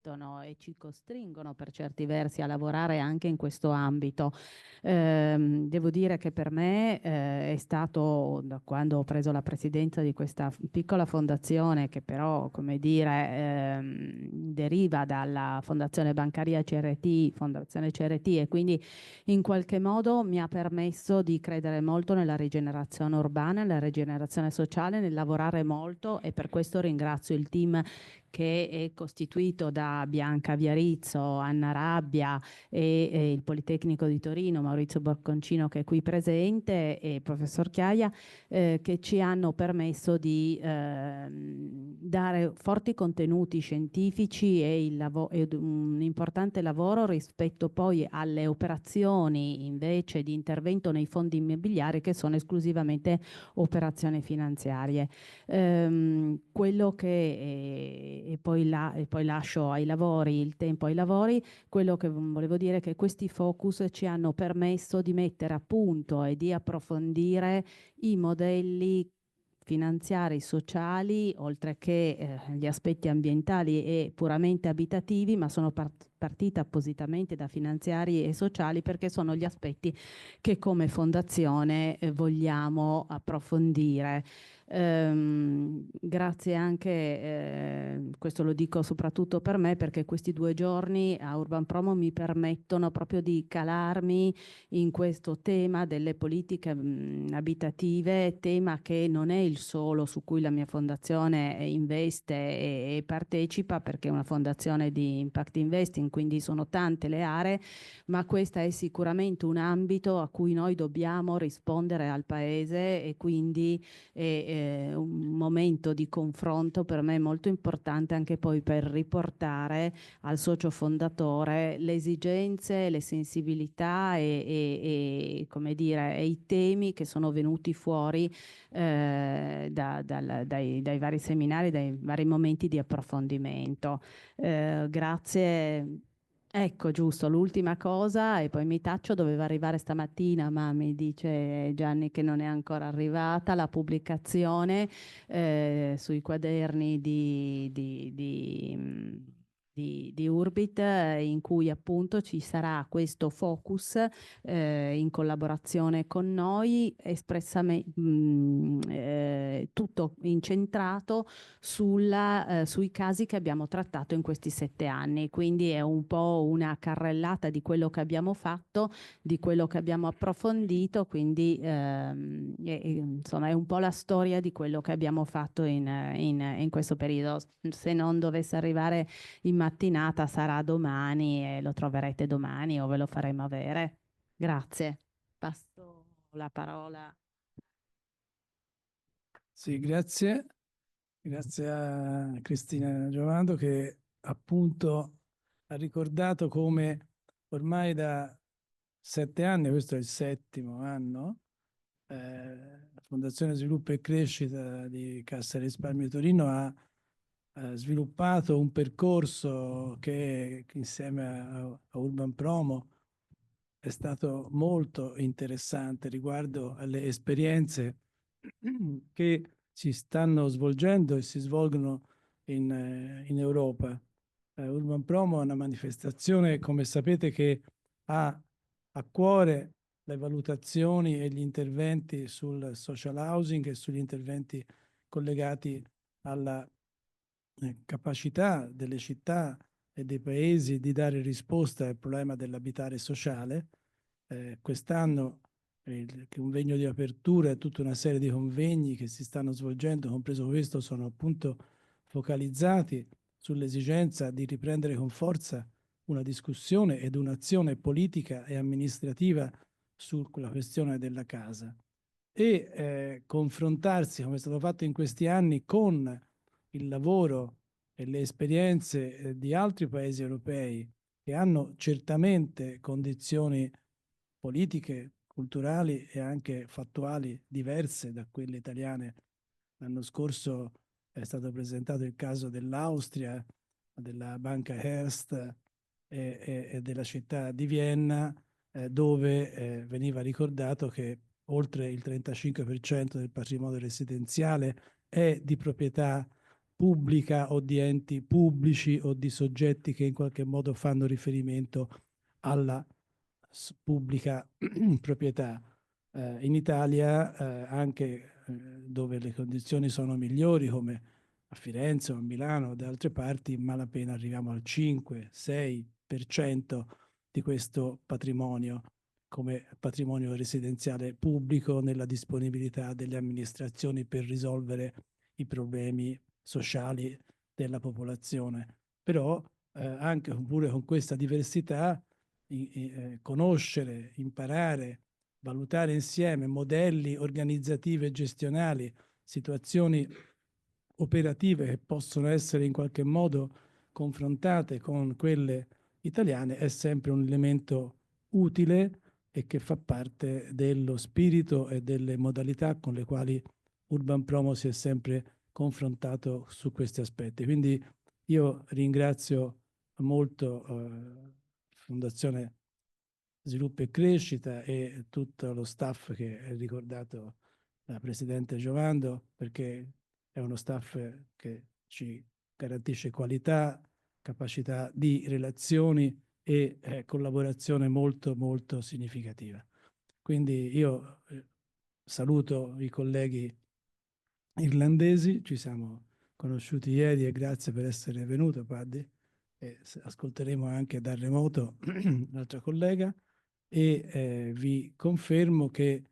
e ci costringono per certi versi a lavorare anche in questo ambito. Devo dire che per me è stato, da quando ho preso la presidenza di questa piccola fondazione, che però, come dire, deriva dalla Fondazione Bancaria CRT, Fondazione CRT, e quindi in qualche modo mi ha permesso di credere molto nella rigenerazione urbana, nella rigenerazione sociale, nel lavorare molto, e per questo ringrazio il team che è costituito da Bianca Viarizzo, Anna Rabbia e il Politecnico di Torino, Maurizio Borconcino che è qui presente, e il professor Chiaia, che ci hanno permesso di dare forti contenuti scientifici ed un importante lavoro rispetto poi alle operazioni invece di intervento nei fondi immobiliari, che sono esclusivamente operazioni finanziarie. Quello che e poi lascio ai lavori il tempo ai lavori. Quello che volevo dire è che questi focus ci hanno permesso di mettere a punto e di approfondire i modelli finanziari, sociali, oltre che gli aspetti ambientali e puramente abitativi, ma sono partita appositamente da finanziari e sociali perché sono gli aspetti che come fondazione vogliamo approfondire. Grazie anche, questo lo dico soprattutto per me, perché questi 2 giorni a Urban Promo mi permettono proprio di calarmi in questo tema delle politiche abitative, tema che non è il solo su cui la mia fondazione investe e partecipa, perché è una fondazione di impact investing, quindi sono tante le aree, ma questa è sicuramente un ambito a cui noi dobbiamo rispondere al Paese, e quindi è un momento di confronto per me molto importante, anche poi per riportare al socio fondatore le esigenze, le sensibilità come dire, e i temi che sono venuti fuori dai vari seminari, dai vari momenti di approfondimento. Grazie. Ecco, giusto, l'ultima cosa, e poi mi taccio, doveva arrivare stamattina, ma mi dice Gianni che non è ancora arrivata la pubblicazione sui quaderni di Urbit, in cui appunto ci sarà questo focus in collaborazione con noi, espressamente tutto incentrato sui casi che abbiamo trattato in questi 7 anni. Quindi è un po' una carrellata di quello che abbiamo fatto, di quello che abbiamo approfondito, quindi insomma è un po' la storia di quello che abbiamo fatto in questo periodo. Se non dovesse arrivare in mattinata sarà domani, e lo troverete domani o ve lo faremo avere. Grazie. Passo la parola. Sì, grazie. Grazie a Cristina Giovando che appunto ha ricordato come ormai da 7 anni, questo è il 7° anno, la Fondazione Sviluppo e Crescita di Cassa Risparmio Torino ha sviluppato un percorso che insieme a Urban Promo è stato molto interessante riguardo alle esperienze che si stanno svolgendo e si svolgono in Europa. Urban Promo è una manifestazione, come sapete, che ha a cuore le valutazioni e gli interventi sul social housing e sugli interventi collegati alla capacità delle città e dei paesi di dare risposta al problema dell'abitare sociale. Quest'anno il convegno di apertura e tutta una serie di convegni che si stanno svolgendo, compreso questo, sono appunto focalizzati sull'esigenza di riprendere con forza una discussione ed un'azione politica e amministrativa sulla questione della casa e confrontarsi, come è stato fatto in questi anni, con il lavoro e le esperienze di altri paesi europei che hanno certamente condizioni politiche, culturali e anche fattuali diverse da quelle italiane. L'anno scorso è stato presentato il caso dell'Austria, della Banca Erst e della città di Vienna, dove veniva ricordato che oltre il 35% del patrimonio residenziale è di proprietà pubblica o di enti pubblici o di soggetti che in qualche modo fanno riferimento alla pubblica proprietà. In Italia, anche dove le condizioni sono migliori, come a Firenze o a Milano o da altre parti, malapena arriviamo al 5-6% di questo patrimonio come patrimonio residenziale pubblico nella disponibilità delle amministrazioni per risolvere i problemi sociali della popolazione. Però anche pure con questa diversità, conoscere, imparare, valutare insieme modelli organizzativi e gestionali, situazioni operative che possono essere in qualche modo confrontate con quelle italiane è sempre un elemento utile e che fa parte dello spirito e delle modalità con le quali Urban Promo si è sempre confrontato su questi aspetti. Quindi io ringrazio molto Fondazione Sviluppo e Crescita e tutto lo staff che è ricordato la Presidente Giovando, perché è uno staff che ci garantisce qualità, capacità di relazioni e collaborazione molto, molto significativa. Quindi io saluto i colleghi irlandesi, ci siamo conosciuti ieri e grazie per essere venuto, Paddy. E ascolteremo anche da remoto l'altra collega e vi confermo che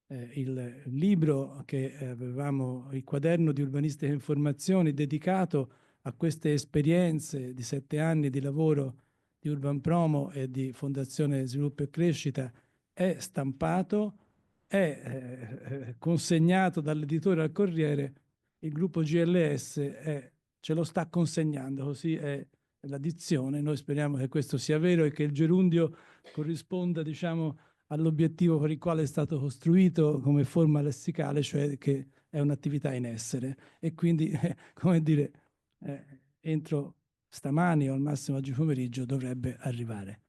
il libro che avevamo, il quaderno di urbanistica e informazioni dedicato a queste esperienze di 7 anni di lavoro di Urban Promo e di Fondazione Sviluppo e Crescita è stampato, è consegnato dall'editore al Corriere, il gruppo GLS ce lo sta consegnando, così è la dizione. Noi speriamo che questo sia vero e che il gerundio corrisponda, diciamo, all'obiettivo per il quale è stato costruito come forma lessicale, cioè che è un'attività in essere. E quindi, come dire, entro stamani o al massimo oggi pomeriggio dovrebbe arrivare.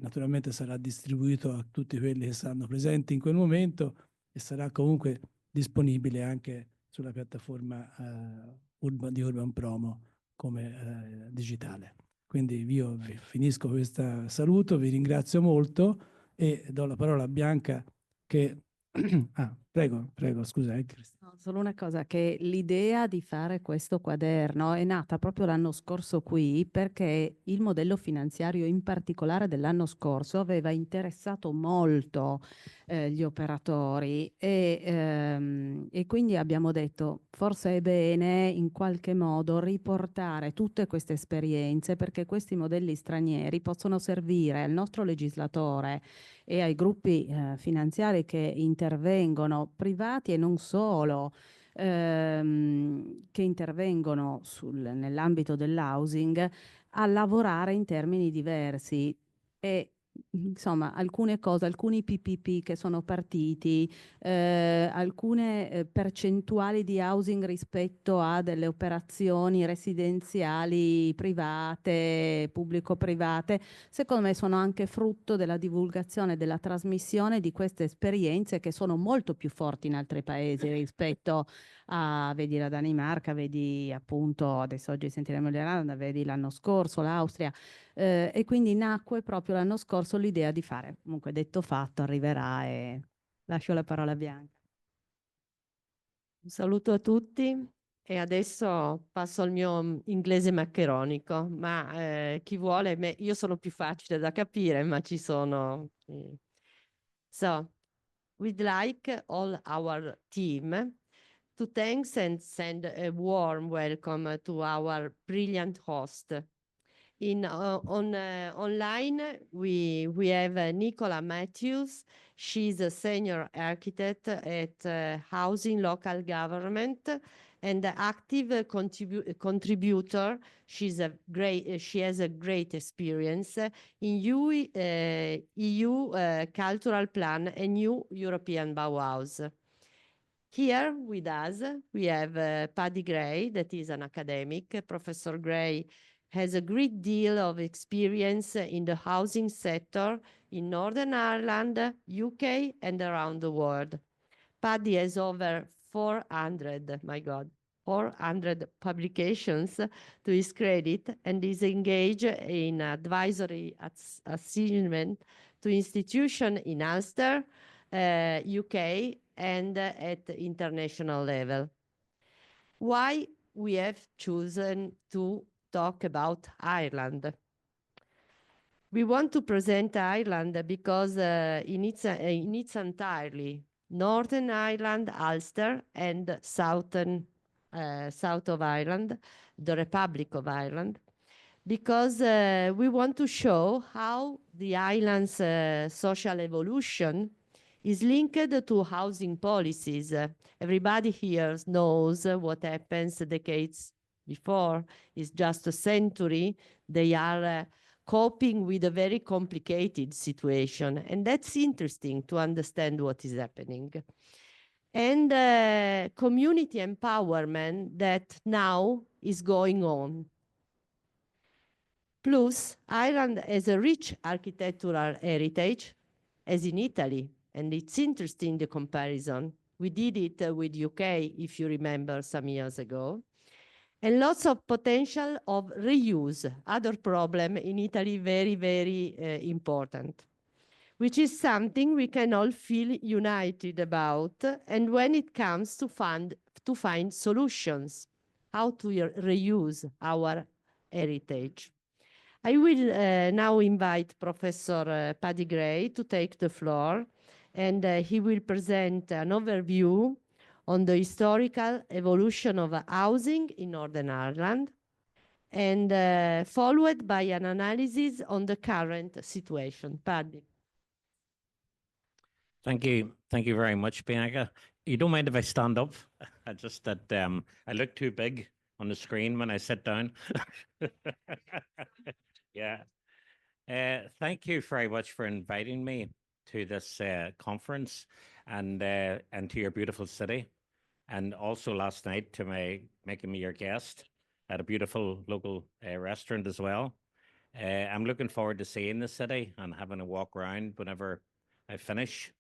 Naturalmente sarà distribuito a tutti quelli che saranno presenti in quel momento e sarà comunque disponibile anche sulla piattaforma di Urban Promo come digitale. Quindi io finisco questo saluto, vi ringrazio molto e do la parola a Bianca che... prego, scusa. No, solo una cosa, che l'idea di fare questo quaderno è nata proprio l'anno scorso qui perché il modello finanziario in particolare dell'anno scorso aveva interessato molto gli operatori e quindi abbiamo detto forse è bene in qualche modo riportare tutte queste esperienze perché questi modelli stranieri possono servire al nostro legislatore e ai gruppi finanziari che intervengono, privati e non solo, che intervengono nell'ambito dell'housing, a lavorare in termini diversi. E insomma, alcune cose, alcuni PPP che sono partiti, alcune percentuali di housing rispetto a delle operazioni residenziali private, pubblico-private, secondo me sono anche frutto della divulgazione, della trasmissione di queste esperienze che sono molto più forti in altri paesi rispetto a, vedi la Danimarca, vedi appunto, adesso oggi sentiremo l'Irlanda, vedi l'anno scorso l'Austria, e quindi nacque proprio l'anno scorso l'idea di fare, comunque detto fatto, arriverà e lascio la parola a Bianca. Un saluto a tutti e adesso passo al mio inglese maccheronico, ma chi vuole, io sono più facile da capire, ma ci sono. So, we'd like all our team to thanks and send a warm welcome to our brilliant host. Online, we have Nicola Matthews. She's a senior architect at Housing Local Government and an active contributor. She has a great experience in EU Cultural Plan and New European Bauhaus. Here with us, we have Paddy Gray, that is an academic. Professor Gray has a great deal of experience in the housing sector in Northern Ireland, UK, and around the world. Paddy has over 400, my God, 400 publications to his credit and is engaged in advisory assignment to institutions in Ulster, UK, and at the international level. Why we have chosen to talk about Ireland? We want to present Ireland because in its entirely, Northern Ireland, Ulster, and south of Ireland, the Republic of Ireland, because we want to show how the island's social evolution is linked to housing policies. Everybody here knows what happens decades before. It's just a century. They are coping with a very complicated situation. And that's interesting to understand what is happening. And community empowerment that now is going on. Plus, Ireland has a rich architectural heritage, as in Italy, and it's interesting the comparison. We did it with UK, if you remember, some years ago. And lots of potential of reuse, other problem in Italy, very, very important, which is something we can all feel united about. And when it comes to find solutions, how to reuse our heritage. I will now invite Professor Paddy Gray to take the floor, and he will present an overview on the historical evolution of housing in Northern Ireland, and followed by an analysis on the current situation. Paddy. Thank you. Thank you very much, Bianca. You don't mind if I stand up? I just that I look too big on the screen when I sit down. Yeah. Thank you very much for inviting me to this conference and to your beautiful city, and also last night to making me your guest at a beautiful local restaurant as well. I'm looking forward to seeing the city and having a walk around whenever I finish.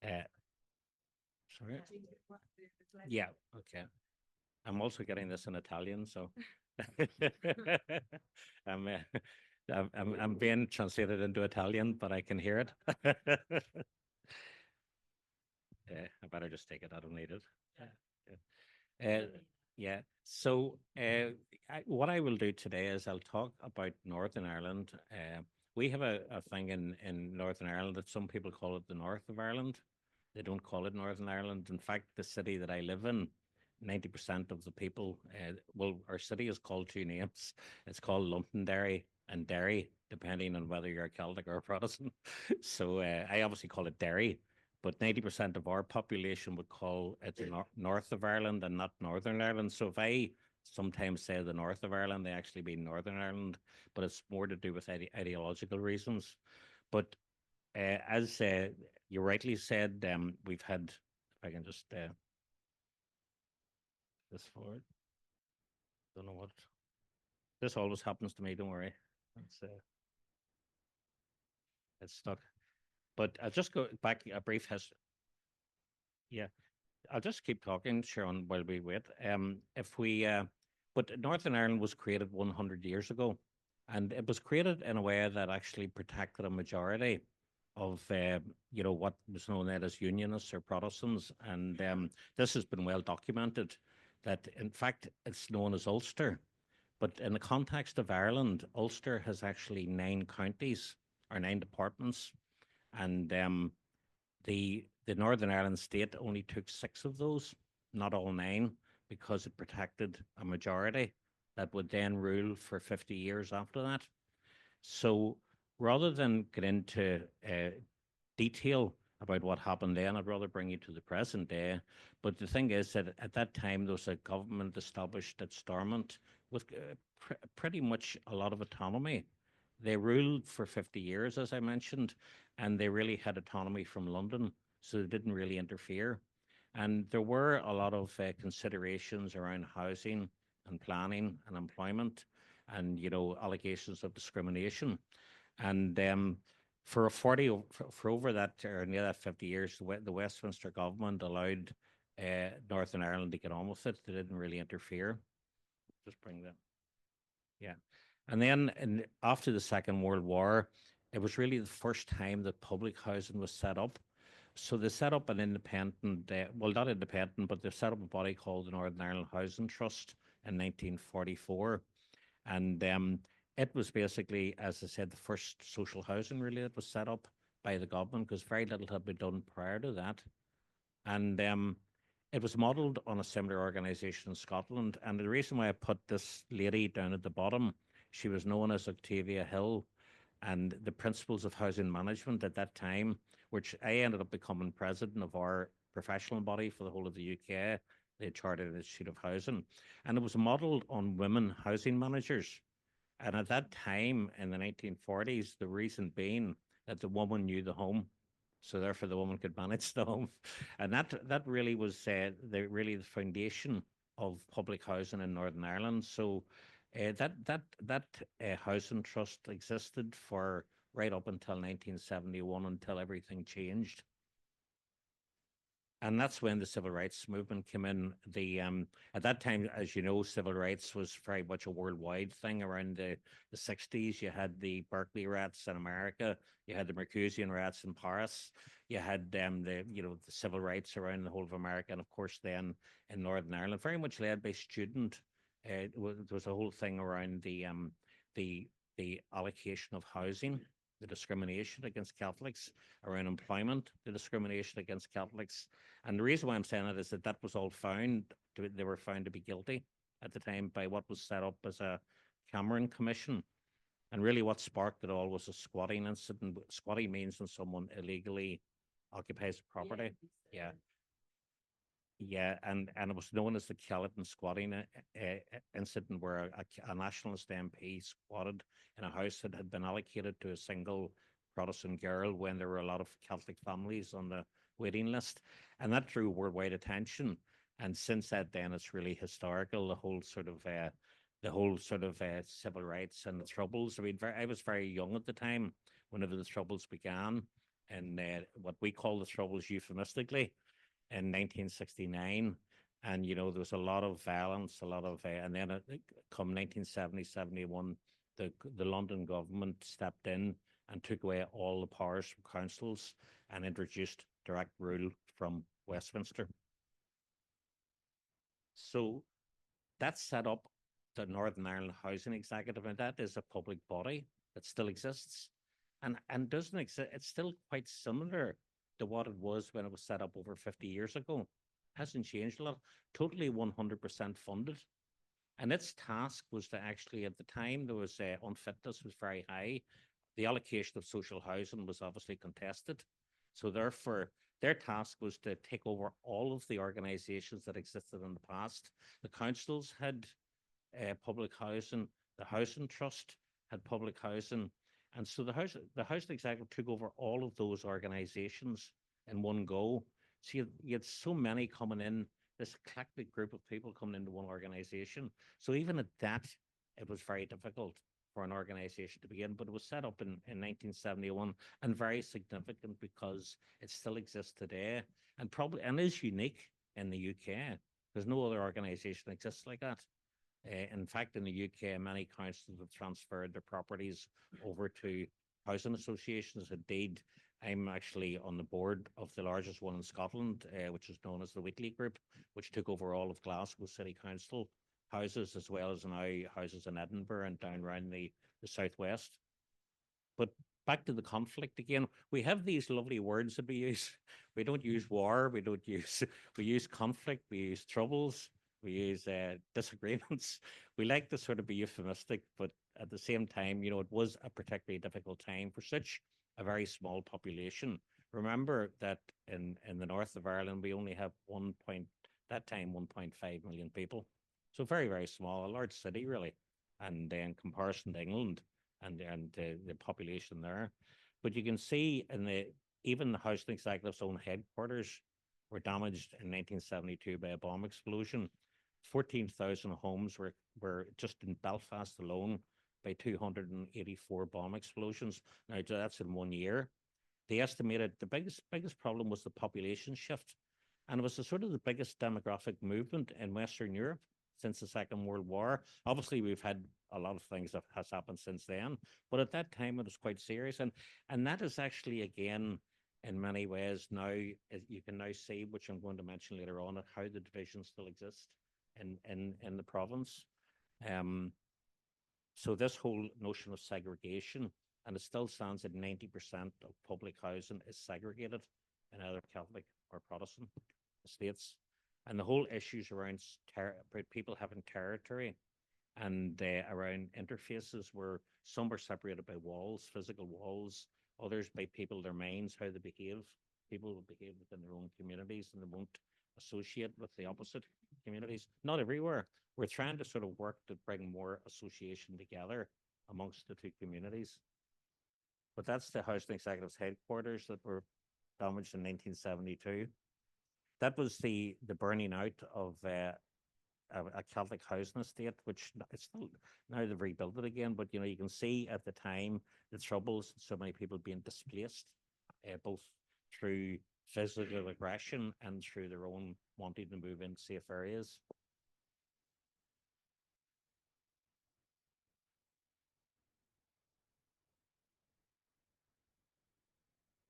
Sorry. Yeah. Okay. I'm also getting this in Italian, so I'm being translated into Italian, but I can hear it. I better just take it. I don't need it. Yeah. So what I will do today is I'll talk about Northern Ireland. We have a thing in Northern Ireland that some people call it the North of Ireland. They don't call it Northern Ireland. In fact, the city that I live in, 90% of the people, well, our city is called two names. It's called Londonderry and Derry, depending on whether you're a Celtic or a Protestant. So I obviously call it Derry, but 90% of our population would call it the North of Ireland and not Northern Ireland. So if I sometimes say the North of Ireland, they actually mean Northern Ireland, but it's more to do with ideological reasons. But as you rightly said, we've had, if I can just this forward. Don't know what. This always happens to me. Don't worry. It's stuck. But I'll just go back a brief history. Yeah, I'll just keep talking, Sharon, while we wait. But Northern Ireland was created 100 years ago, and it was created in a way that actually protected a majority of what was known as Unionists or Protestants, and this has been well documented. That in fact it's known as Ulster, but in the context of Ireland, Ulster has actually 9 counties or 9 departments, and the Northern Ireland state only took 6 of those, not all 9, because it protected a majority that would then rule for 50 years after that. So rather than get into detail about what happened then, I'd rather bring you to the present day. But the thing is that at that time, there was a government established at Stormont with pretty much a lot of autonomy. They ruled for 50 years, as I mentioned, and they really had autonomy from London, so they didn't really interfere. And there were a lot of considerations around housing and planning and employment and, allegations of discrimination. And for over that, or near that 50 years, the Westminster government allowed Northern Ireland to get on with it. They didn't really interfere. Just bring that. Yeah. And then after the Second World War, it was really the first time that public housing was set up. So they set up an independent, well, not independent, but they set up a body called the Northern Ireland Housing Trust in 1944. And it was basically, as I said, the first social housing really that was set up by the government, because very little had been done prior to that. And it was modelled on a similar organisation in Scotland. And the reason why I put this lady down at the bottom, she was known as Octavia Hill, and the principles of housing management at that time, which I ended up becoming president of our professional body for the whole of the UK, the Chartered Institute of Housing. And it was modelled on women housing managers. And at that time in the 1940s, the reason being that the woman knew the home, so therefore the woman could manage the home, and that really was the foundation of public housing in Northern Ireland. So that housing trust existed for right up until 1971, until everything changed. And that's when the civil rights movement came in. At that time, as you know, civil rights was very much a worldwide thing. Around the 60s, you had the Berkeley riots in America, you had the Mercousian riots in Paris, you had the civil rights around the whole of America, and of course then in Northern Ireland, very much led by student. There was a whole thing around the allocation of housing, the discrimination against Catholics, around employment, the discrimination against Catholics. And the reason why I'm saying that is that was all they were found to be guilty at the time by what was set up as a Cameron Commission. And really what sparked it all was a squatting incident. Squatting means when someone illegally occupies property. Yeah. Yeah, and it was known as the Kelleton squatting incident, where a nationalist MP squatted in a house that had been allocated to a single Protestant girl when there were a lot of Catholic families on the waiting list, and that drew worldwide attention. And since that, then it's really historical. The whole sort of civil rights and the troubles. I mean, I was very young at the time whenever the troubles began, and what we call the troubles euphemistically, in 1969. And there was a lot of violence, a lot of and then come 1970, 71, the London government stepped in and took away all the powers from councils and introduced direct rule from Westminster. So that set up the Northern Ireland Housing Executive, and that is a public body that still exists and doesn't exist. It's still quite similar to what it was when it was set up over 50 years ago. Hasn't changed a lot. Totally 100% funded. And its task was to actually, at the time, there was unfitness was very high. The allocation of social housing was obviously contested. So therefore, their task was to take over all of the organisations that existed in the past. The councils had public housing. The Housing Trust had public housing. And so the housing executive took over all of those organisations in one go. So you had so many coming in, this eclectic group of people coming into one organisation. So even at that, it was very difficult for an organisation to begin. But it was set up in 1971 and very significant because it still exists today and is unique in the UK. There's no other organisation that exists like that. In fact, in the UK, many councils have transferred their properties over to housing associations. Indeed, I'm actually on the board of the largest one in Scotland, which is known as the Wheatley Group, which took over all of Glasgow City Council houses, as well as now houses in Edinburgh and down around the southwest. But back to the conflict again, we have these lovely words that we use. We don't use war, we use conflict, we use troubles, we use disagreements. We like to sort of be euphemistic, but at the same time, it was a particularly difficult time for such a very small population. Remember that in the north of Ireland, we only have 1.5 million people. So very, very small, a large city really, and in comparison to England and the population there. But you can see even the housing executive's own headquarters were damaged in 1972 by a bomb explosion. 14,000 homes were just in Belfast alone by 284 bomb explosions. Now that's in 1 year. They estimated the biggest problem was the population shift. And it was the sort of the biggest demographic movement in Western Europe since the Second World War. Obviously, we've had a lot of things that has happened since then, but at that time it was quite serious. And that is actually, again, in many ways now, you can now see, which I'm going to mention later on, how the divisions still exist in the province. So this whole notion of segregation, and it still stands at 90% of public housing is segregated in either Catholic or Protestant estates. And the whole issues around people having territory and around interfaces where some are separated by walls, physical walls, others by people, their minds, how they behave. People will behave within their own communities and they won't associate with the opposite communities. Not everywhere. We're trying to sort of work to bring more association together amongst the two communities. But that's the Housing Executive's headquarters that were damaged in 1972. That was the burning out of a Catholic housing estate, which it's still, now they've rebuilt it again, but you can see at the time the troubles, so many people being displaced, both through physical aggression and through their own wanting to move into safe areas.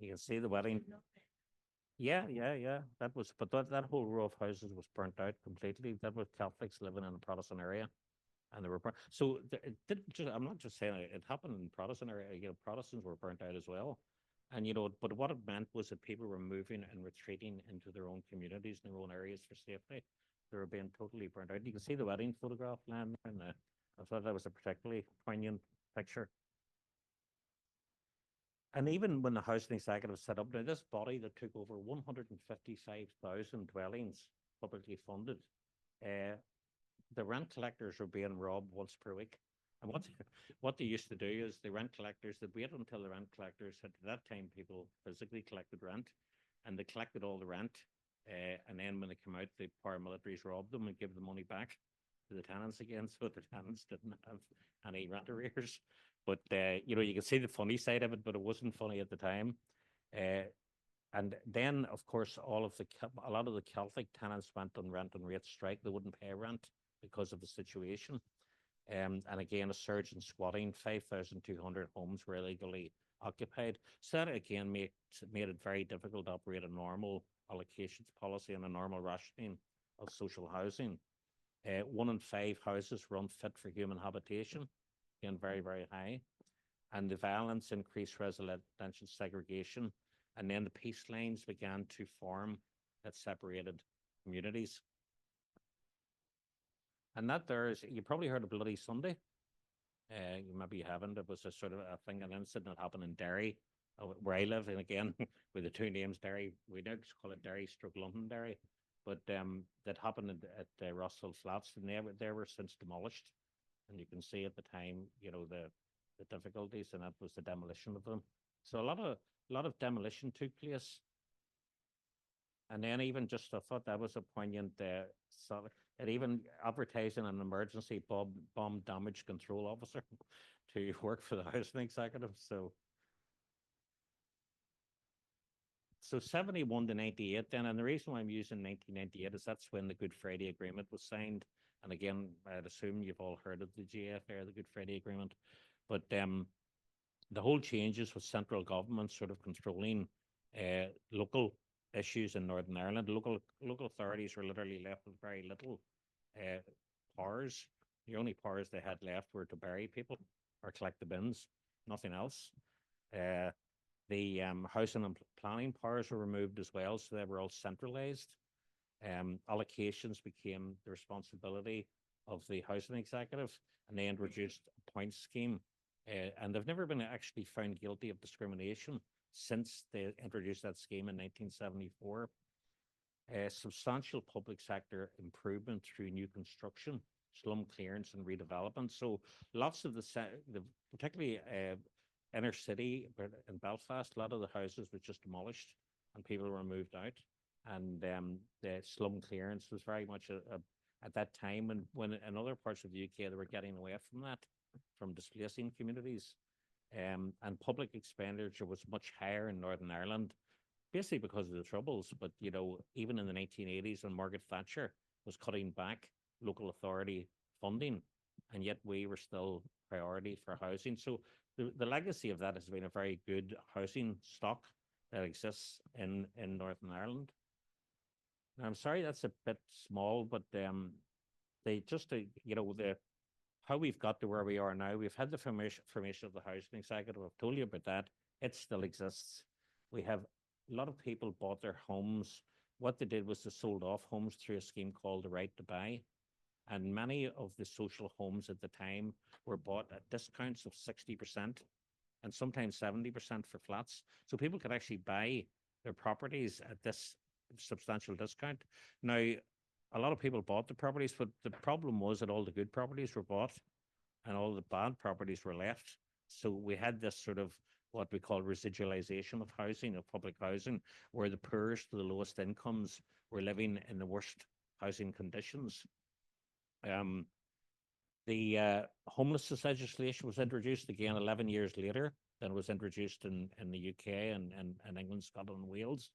You can see the wedding. Yeah. That was, but that whole row of houses was burnt out completely. That was Catholics living in a Protestant area, and they were burnt. So it didn't just. I'm not just saying it happened in Protestant area. Protestants were burnt out as well, and but what it meant was that people were moving and retreating into their own communities, their own areas for safety. They were being totally burnt out. You can see the wedding photograph, Len, and I thought that was a particularly poignant picture. And even when the Housing Executive set up, now this body that took over 155,000 dwellings, publicly funded, the rent collectors were being robbed once per week. And what they used to do is the rent collectors, they'd wait until the rent collectors had, at that time, people physically collected rent, and they collected all the rent. And then when they come out, the paramilitaries robbed them and give the money back to the tenants again, so the tenants didn't have any rent arrears. But you can see the funny side of it, but it wasn't funny at the time. And then, of course, a lot of the Catholic tenants went on rent and rate strike. They wouldn't pay rent because of the situation. And again, a surge in squatting. 5,200 homes were illegally occupied. So that again made it very difficult to operate a normal allocations policy and a normal rationing of social housing. 1 in 5 houses were unfit for human habitation. Again, very, very high. And the violence increased residential segregation. And then the peace lines began to form that separated communities. And that you probably heard of Bloody Sunday. Maybe you haven't. It was a sort of a thing, an incident that happened in Derry, where I live. And again, with the two names, Derry, we now just call it Derry / Londonderry. But that happened at Russell Flats, and they were since demolished. And you can see at the time, the difficulties, and that was the demolition of them. So a lot of demolition took place. And then even just, I thought that was a poignant, it even advertising an emergency bomb damage control officer to work for the Housing Executive. So 71 to 98 then, and the reason why I'm using 1998 is that's when the Good Friday Agreement was signed. And again, I'd assume you've all heard of the GFA, the Good Friday Agreement. But the whole changes with central government sort of controlling local issues in Northern Ireland. Local authorities were literally left with very little powers. The only powers they had left were to bury people or collect the bins, nothing else. The housing and planning powers were removed as well, so they were all centralized. Allocations became the responsibility of the Housing Executive, and they introduced a points scheme. And they've never been actually found guilty of discrimination since they introduced that scheme in 1974. Substantial public sector improvement through new construction, slum clearance and redevelopment. So lots of the particularly inner city in Belfast, a lot of the houses were just demolished and people were moved out. And the slum clearance was very much at that time, and when in other parts of the UK they were getting away from that, from displacing communities. And public expenditure was much higher in Northern Ireland, basically because of the Troubles. But, you know, even in the 1980s when Margaret Thatcher was cutting back local authority funding, and yet we were still priority for housing. So the legacy of that has been a very good housing stock that exists in Northern Ireland. Now, I'm sorry that's a bit small, but they just, you know, how we've got to where we are now. We've had the formation of the housing executive. I've told you about that. It still exists. We have a lot of people bought their homes. What they did was they sold off homes through a scheme called the Right to Buy. And many of the social homes at the time were bought at discounts of 60% and sometimes 70% for flats. So people could actually buy their properties at this substantial discount. Now, a lot of people bought the properties, but the problem was that all the good properties were bought and all the bad properties were left. So we had this sort of what we call residualization of housing, of public housing, where the poorest to the lowest incomes were living in the worst housing conditions. The homelessness legislation was introduced again 11 years later than it was introduced in the UK and England, Scotland, and Wales.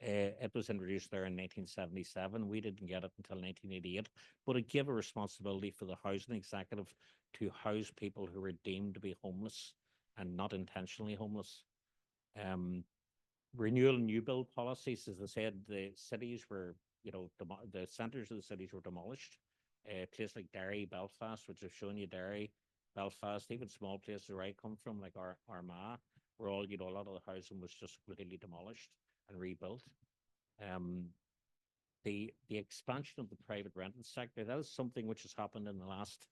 It was introduced there in 1977. We didn't get it until 1988, but it gave a responsibility for the housing executive to house people who were deemed to be homeless and not intentionally homeless. Renewal and new build policies, as I said, the cities were, you know, the centres of the cities were demolished. A place like Derry, Belfast, which I've shown you, Derry, Belfast, even small places where I come from, like Armagh, where all, you know, a lot of the housing was just completely demolished and rebuilt. The expansion of the private rental sector, that is something which has happened in the last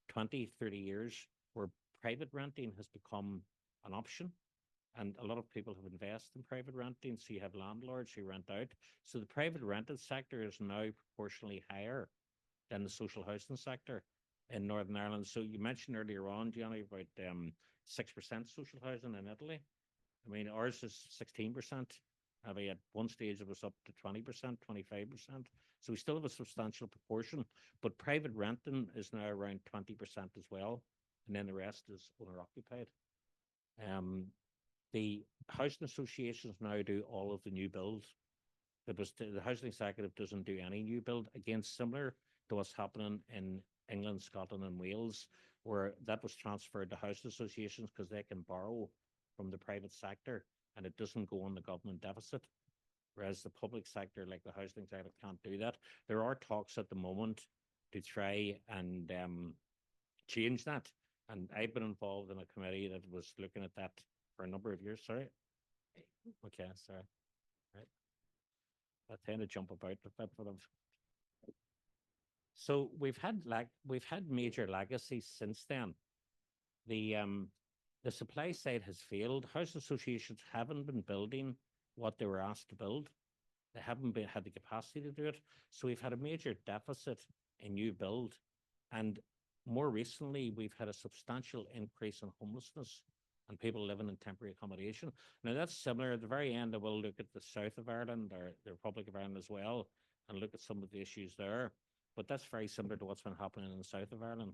20, 30 years, where private renting has become an option. And a lot of people have invested in private renting. So you have landlords who rent out. So the private rented sector is now proportionally higher than the social housing sector in Northern Ireland. So you mentioned earlier on, Gianni, about 6% social housing in Italy. I mean, ours is 16%. At one stage it was up to 20%, 25%. So we still have a substantial proportion, but private renting is now around 20% as well. And then the rest is owner occupied. The housing associations now do all of the new builds. The housing executive doesn't do any new build. Again, similar to what's happening in England, Scotland, and Wales, where that was transferred to housing associations because they can borrow from the private sector and it doesn't go on the government deficit. Whereas the public sector, like the housing executive, can't do that. There are talks at the moment to try and change that. And I've been involved in a committee that was looking at that for a number of years. Sorry. Okay, sorry. Right. I tend to jump about a bit, but so we've had major legacies since then. The supply side has failed. Housing associations haven't been building what they were asked to build. They haven't had the capacity to do it. So we've had a major deficit in new build. And more recently, we've had a substantial increase in homelessness and people living in temporary accommodation. Now that's similar. At the very end, I will look at the south of Ireland or the Republic of Ireland as well and look at some of the issues there. But that's very similar to what's been happening in the south of Ireland.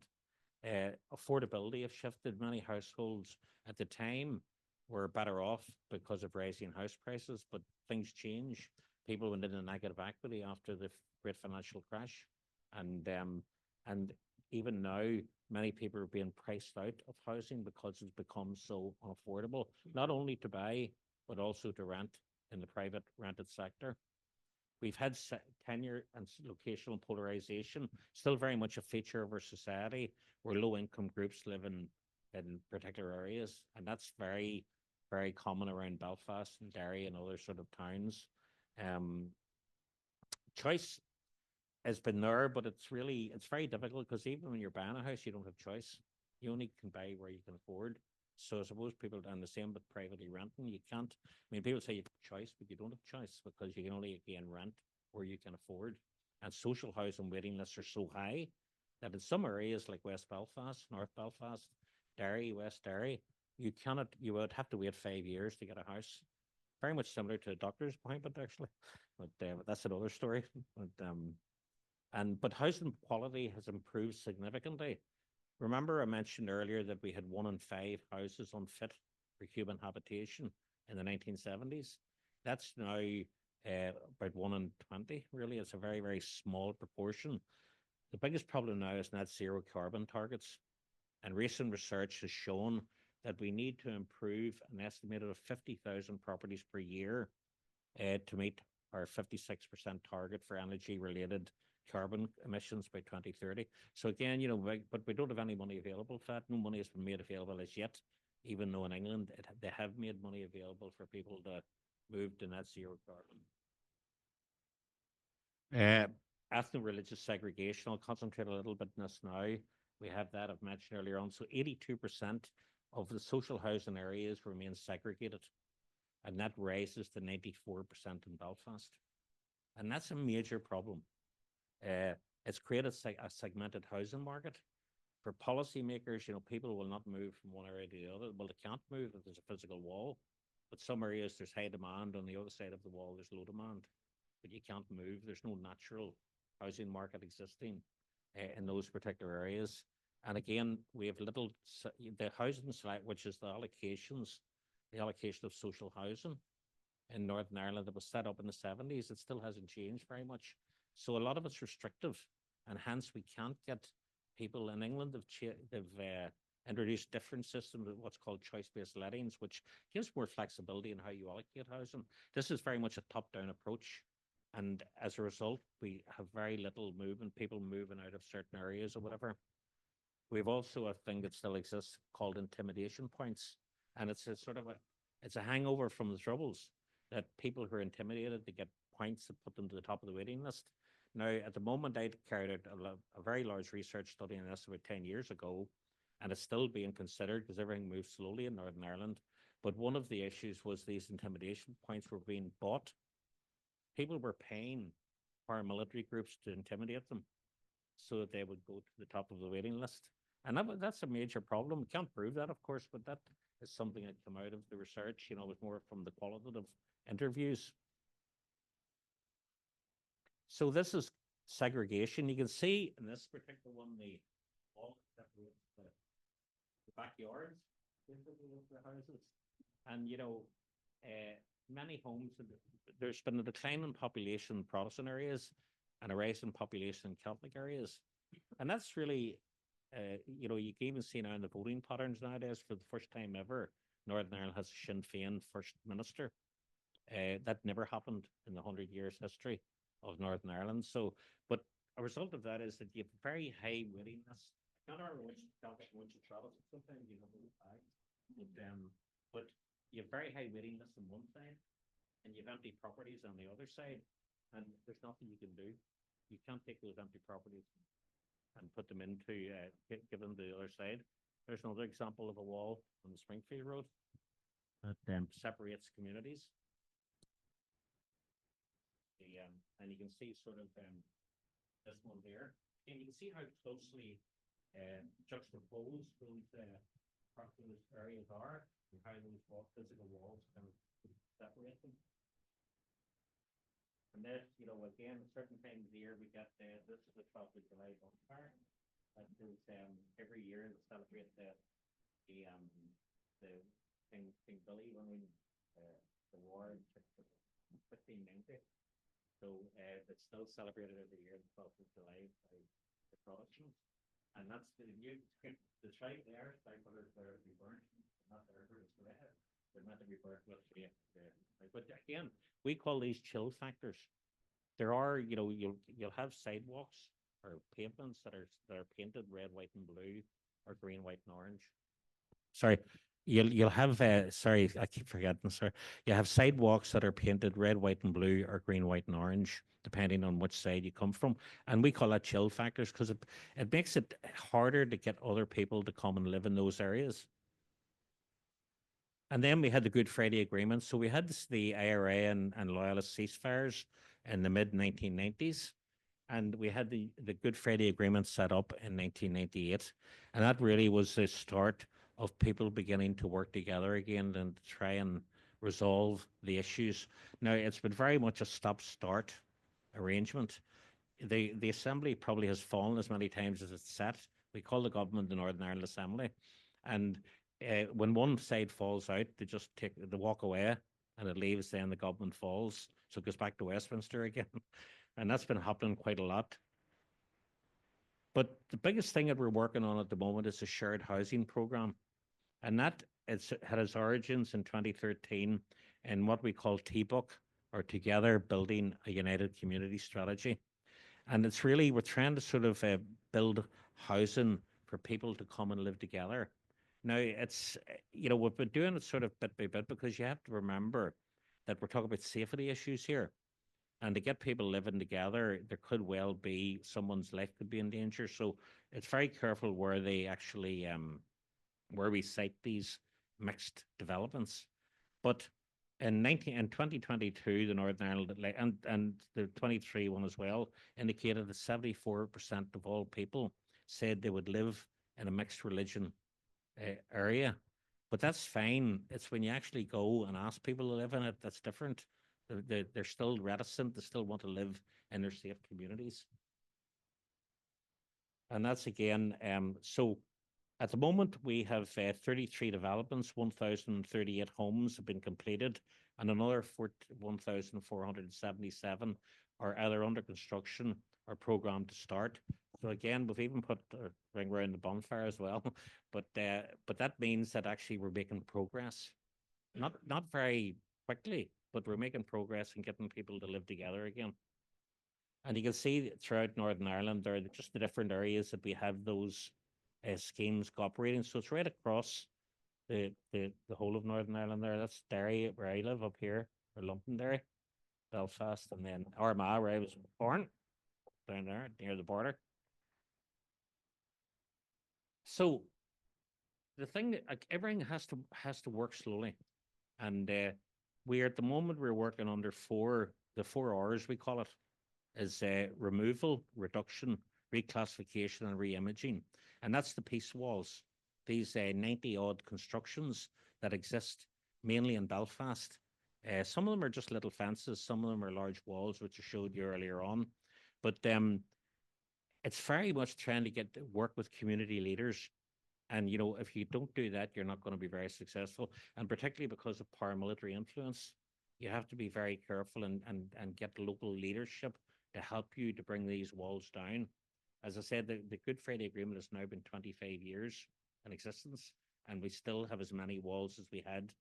Affordability has shifted. Many households at the time were better off because of rising house prices, but things change. People went into negative equity after the great financial crash. And even now, many people are being priced out of housing because it's become so unaffordable, not only to buy, but also to rent in the private rented sector. We've had tenure and locational polarization, still very much a feature of our society, where low-income groups live in particular areas. And that's very, very common around Belfast and Derry and other sort of towns. Choice has been there, but it's very difficult because even when you're buying a house, you don't have choice. You only can buy where you can afford. So I suppose people, and the same with privately renting, you can't. I mean, people say you have choice, but you don't have choice because you can only again rent where you can afford. And social housing waiting lists are so high that in some areas like West Belfast, North Belfast, Derry, West Derry, you would have to wait 5 years to get a house. Very much similar to a doctor's appointment, actually. But that's another story. But housing quality has improved significantly. Remember, I mentioned earlier that we had 1 in 5 houses unfit for human habitation in the 1970s. That's now about 1 in 20, really. It's a very, very small proportion. The biggest problem now is net zero carbon targets. And recent research has shown that we need to improve an estimated of 50,000 properties per year to meet our 56% target for energy-related carbon emissions by 2030. So again, but we don't have any money available for that. No money has been made available as yet, even though in England they have made money available for people to move to net zero carbon. Ethno-religious segregation, I'll concentrate a little bit on this now. We have that I've mentioned earlier on. So 82% of the social housing areas remain segregated, and that rises to 94% in Belfast. And that's a major problem. It's created a segmented housing market. For policymakers, people will not move from one area to the other. Well, they can't move if there's a physical wall. But some areas there's high demand. On the other side of the wall, there's low demand. But you can't move. There's no natural housing market existing in those particular areas. And again, we have the housing select, which is the allocation of social housing in Northern Ireland that was set up in the 70s. It still hasn't changed very much. So a lot of it's restrictive, and hence we can't get people. In England, they've introduced different systems of what's called choice-based lettings, which gives more flexibility in how you allocate housing. This is very much a top-down approach. And as a result, we have very little movement, people moving out of certain areas or whatever. We've also a thing that still exists called intimidation points. And it's a hangover from the Troubles, that people who are intimidated, they get points that put them to the top of the waiting list. Now, at the moment, I carried out a very large research study on this about 10 years ago, and it's still being considered because everything moves slowly in Northern Ireland. But one of the issues was these intimidation points were being bought. People were paying paramilitary groups to intimidate them so that they would go to the top of the waiting list. And that's a major problem. We can't prove that, of course, but that is something that came out of the research, with more from the qualitative interviews. So this is segregation. You can see in this particular one, the wall separates the backyards with the houses. And, many homes, there's been a decline in population in Protestant areas and a rise in population in Catholic areas. And that's really, you can even see now in the voting patterns nowadays, for the first time ever, Northern Ireland has a Sinn Féin First Minister. That never happened in the 100 years history of Northern Ireland. So, but a result of that is that you have very high willingness. Not our which Catholic and which Protestant, sometimes you have both sides. But you have very high willingness on one side, and you have empty properties on the other side, and there's nothing you can do. You can't take those empty properties and put them into give them to the other side. There's another example of a wall on the Springfield Road that separates communities. And you can see sort of this one there, and you can see how closely juxtaposed those areas are, and how those physical walls kind of separate them. And then, again, certain times of the year we get this is the 12th of July bonfire. That is every year to celebrate the King Billy winning the war in 1590. So it's still celebrated every year, the 12th of July, by the Protestants. And that's the tribe there, like whether they're be burnt, not their red. They're meant to be burnt with but again, we call these chill factors. There are, you'll have sidewalks or pavements that are painted red, white, and blue, or green, white, and orange. Sorry. You'll have sorry, I keep forgetting. Sorry, you have sidewalks that are painted red, white, and blue, or green, white, and orange, depending on which side you come from. And we call that chill factors because it makes it harder to get other people to come and live in those areas. And then we had the Good Friday Agreement. So we had the IRA and Loyalist ceasefires in the mid-1990s. And we had the Good Friday Agreement set up in 1998. And that really was the start of people beginning to work together again and try and resolve the issues. Now, it's been very much a stop-start arrangement. The Assembly probably has fallen as many times as it's sat. We call the government the Northern Ireland Assembly. And when one side falls out, they walk away and it leaves, then the government falls. So it goes back to Westminster again. And that's been happening quite a lot. But the biggest thing that we're working on at the moment is a shared housing program. And that had its origins in 2013 in what we call TBUC, or Together Building a United Community Strategy. And it's really, we're trying to sort of build housing for people to come and live together. Now, it's, we've been doing it sort of bit by bit, because you have to remember that we're talking about safety issues here. And to get people living together, there could well be someone's life could be in danger. So it's very careful where they actually, where we cite these mixed developments. But in 2022, the Northern Ireland, and the 23 one as well, indicated that 74% of all people said they would live in a mixed religion area. But that's fine. It's when you actually go and ask people to live in it, that's different. They're still reticent. They still want to live in their safe communities. And that's again, so at the moment we have 33 developments, 1,038 homes have been completed, and another 1,477 are either under construction or programmed to start. So again, we've even put a ring around the bonfire as well. But that means that actually we're making progress. Not very quickly, but we're making progress in getting people to live together again. And you can see throughout Northern Ireland, there are just the different areas that we have those schemes cooperating. So it's right across the whole of Northern Ireland there. That's Derry, where I live up here, or Londonderry, Belfast, and then Armagh, where I was born, down there near the border. So the thing that, like, everything has to work slowly. And we're at the moment we're working under the 4 R's we call it, is removal, reduction, reclassification, and re-imaging. And that's the peace walls, these 90 odd constructions that exist mainly in Belfast. Some of them are just little fences, some of them are large walls, which I showed you earlier on. But it's very much trying to work with community leaders. And, if you don't do that, you're not going to be very successful. And particularly because of paramilitary influence, you have to be very careful and get local leadership to help you to bring these walls down. As I said, the Good Friday Agreement has now been 25 years in existence, and we still have as many walls as we had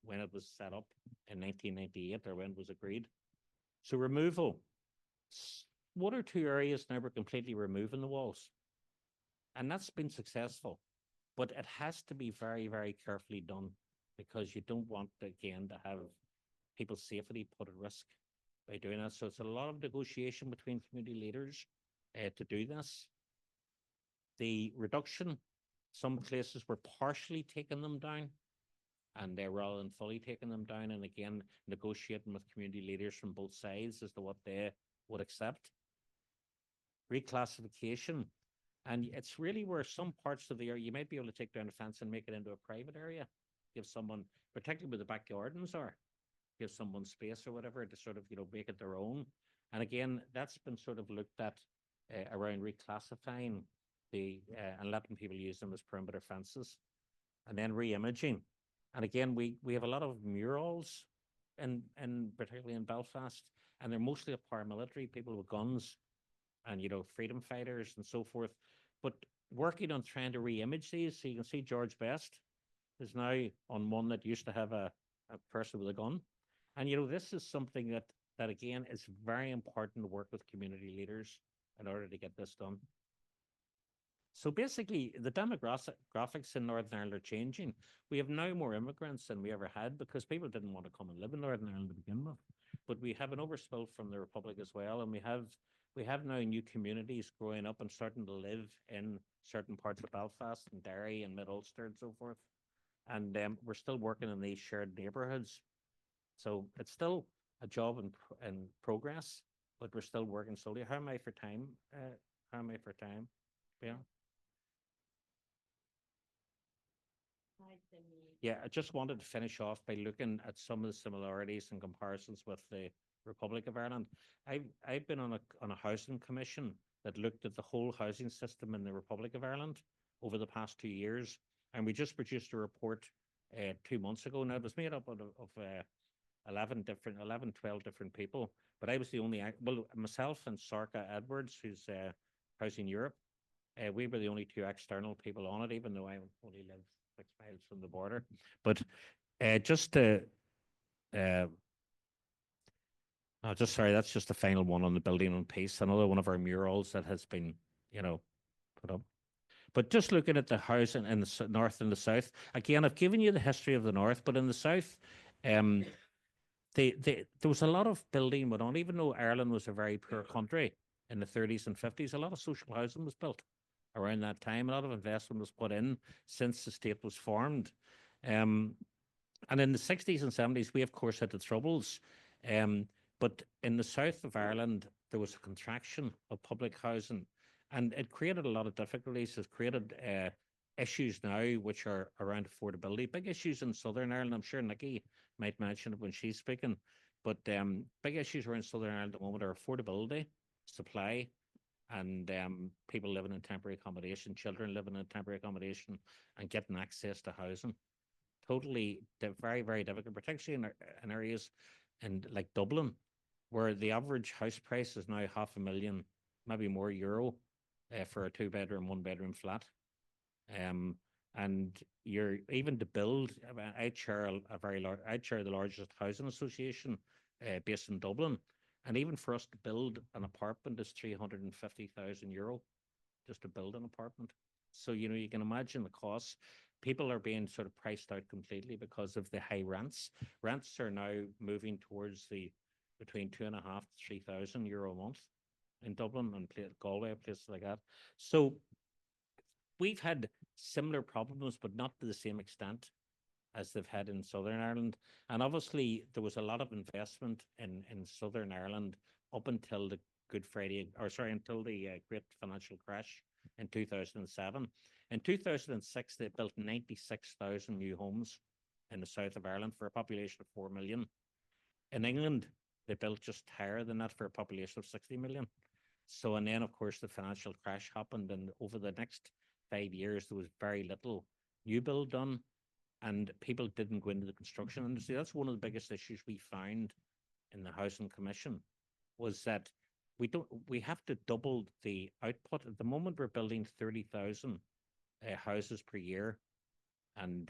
when it was set up in 1998, or when it was agreed. So removal. 1 or 2 areas now we're completely removing the walls. And that's been successful. But it has to be very, very carefully done, because you don't want, again, to have people's safety put at risk by doing that. So it's a lot of negotiation between community leaders to do this. The reduction, some places were partially taking them down, and rather than fully taking them down, and again, negotiating with community leaders from both sides as to what they would accept. Reclassification. And it's really where some parts of the area, you might be able to take down a fence and make it into a private area, give someone, particularly where the back gardens are, give someone space or whatever to sort of, make it their own. And again, that's been sort of looked at around reclassifying and letting people use them as perimeter fences. And then re-imaging. And again, we have a lot of murals, particularly in Belfast, and they're mostly of paramilitary people with guns and, freedom fighters and so forth. But working on trying to re-image these, so you can see George Best is now on one that used to have a person with a gun. And, this is something that again, is very important to work with community leaders in order to get this done. So basically, the demographics in Northern Ireland are changing. We have now more immigrants than we ever had, because people didn't want to come and live in Northern Ireland to begin with. But we have an overspill from the Republic as well, and we have now new communities growing up and starting to live in certain parts of Belfast and Derry and Mid-Ulster and so forth. And we're still working in these shared neighbourhoods. So it's still a job in progress, but we're still working slowly. How am I for time? Yeah. Yeah, I just wanted to finish off by looking at some of the similarities and comparisons with the Republic of Ireland. I've been on a housing commission that looked at the whole housing system in the Republic of Ireland over the past 2 years, and we just produced a report 2 months ago. Now, it was made up of 11, 12 different people. But I was the only, well, myself and Sarka Edwards, who's Housing Europe, we were the only two external people on it, even though I only live 6 miles from the border. But just to, just sorry, that's just the final one on the building on peace. Another one of our murals that has been, put up. But just looking at the housing in the north and the south, again, I've given you the history of the north, but in the south, there was a lot of building went on, even though Ireland was a very poor country in the 30s and 50s, a lot of social housing was built around that time. A lot of investment was put in since the state was formed. And in the 60s and 70s, we, of course, had the Troubles. But in the south of Ireland, there was a contraction of public housing, and it created a lot of difficulties. It created issues now which are around affordability. Big issues in Southern Ireland. I'm sure Nikki might mention it when she's speaking. But big issues around Southern Ireland at the moment are affordability, supply, and people living in temporary accommodation, children living in temporary accommodation, and getting access to housing. Totally very, very difficult, particularly in areas like Dublin, where the average house price is now €500,000, maybe more, for a 2-bedroom, 1-bedroom flat. And you're even to build. I chair the largest housing association based in Dublin, and even for us to build an apartment is €350,000 just to build an apartment. So you can imagine the costs. People are being sort of priced out completely because of the high rents. Rents are now moving towards between €2,500 to €3,000 a month in Dublin and Galway, places like that. So we've had similar problems, but not to the same extent as they've had in Southern Ireland. And obviously, there was a lot of investment in Southern Ireland up until the until the great financial crash in 2007. In 2006, they built 96,000 new homes in the south of Ireland for a population of 4 million. In England, they built just higher than that for a population of 60 million. So, and then, of course, the financial crash happened, and over the next 5 years, there was very little new build done, and people didn't go into the construction industry. That's one of the biggest issues we found in the Housing Commission, was that we have to double the output. At the moment, we're building 30,000 houses per year, and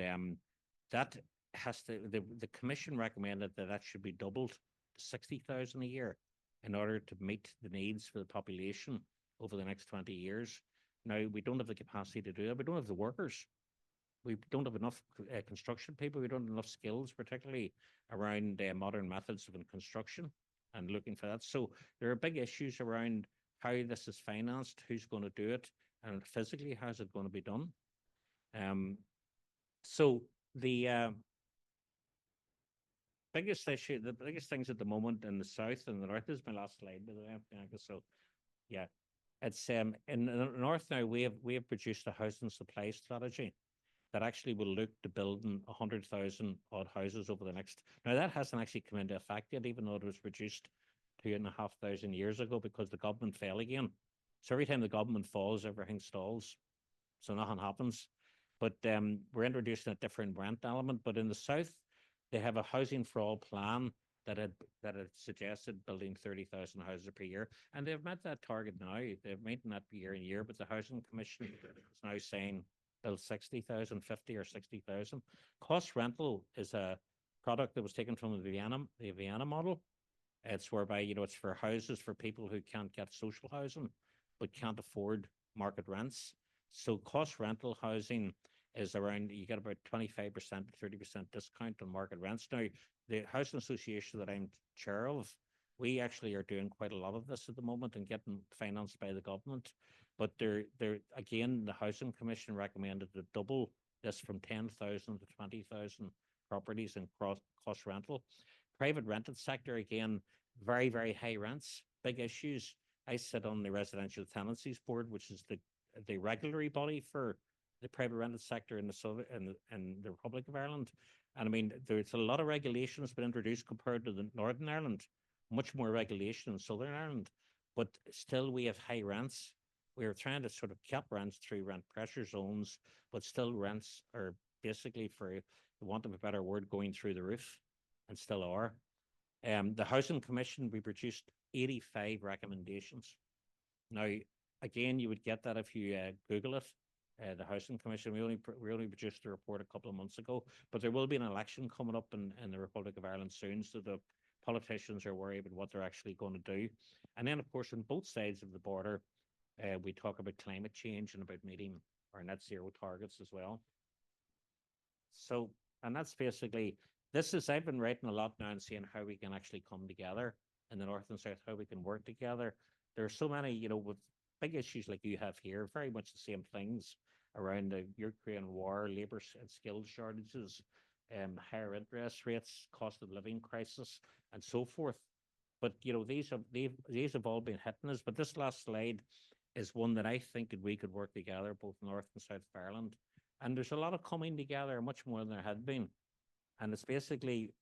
that has to, the commission recommended that should be doubled to 60,000 a year in order to meet the needs for the population over the next 20 years. Now, we don't have the capacity to do that. We don't have the workers. We don't have enough construction people. We don't have enough skills, particularly around modern methods of construction and looking for that. So there are big issues around how this is financed, who's going to do it, and physically, how's it going to be done? So the biggest issue, the biggest things at the moment in the south and the north, this is my last slide, by the way, Bianca. So yeah, it's in the north now, we have produced a housing supply strategy that actually will look to building 100,000 odd houses over the next. Now that hasn't actually come into effect yet, even though it was produced 2,500 years ago, because the government fell again. So every time the government falls, everything stalls. So nothing happens. But we're introducing a different rent element. But in the south, they have a housing for all plan that had suggested building 30,000 houses per year, and they've met that target now. They've maintained that year in year, but the Housing Commission is now saying build 60,000, 50 or 60,000. Cost rental is a product that was taken from the Vienna model. It's whereby, it's for houses for people who can't get social housing, but can't afford market rents. So cost rental housing is around, you get about 25% to 30% discount on market rents. Now, the housing association that I'm chair of, we actually are doing quite a lot of this at the moment and getting financed by the government. But they're again, the Housing Commission recommended to double this from 10,000 to 20,000 properties in cost rental. Private rented sector, again, very, very high rents, big issues. I sit on the Residential Tenancies Board, which is the regulatory body for the private rented sector in the Republic of Ireland. And I mean, there's a lot of regulations been introduced compared to the Northern Ireland, much more regulation in Southern Ireland, but still we have high rents. We're trying to sort of cap rents through rent pressure zones, but still rents are basically, for the want of a better word, going through the roof, and still are. The Housing Commission, we produced 85 recommendations. Now, again, you would get that if you Google it. The Housing Commission, we only produced a report a couple of months ago, but there will be an election coming up in the Republic of Ireland soon, so the politicians are worried about what they're actually going to do. And then, of course, on both sides of the border, we talk about climate change and about meeting our net zero targets as well. So, and that's basically, I've been writing a lot now and seeing how we can actually come together in the North and South, how we can work together. There are so many, you know, with big issues like you have here, very much the same things around the Ukraine war, labour and skills shortages, higher interest rates, cost of living crisis, and so forth. But you know, these have all been hitting us. But this last slide is one that I think that we could work together, both North and South of Ireland. And there's a lot of coming together, much more than there had been. And it's basically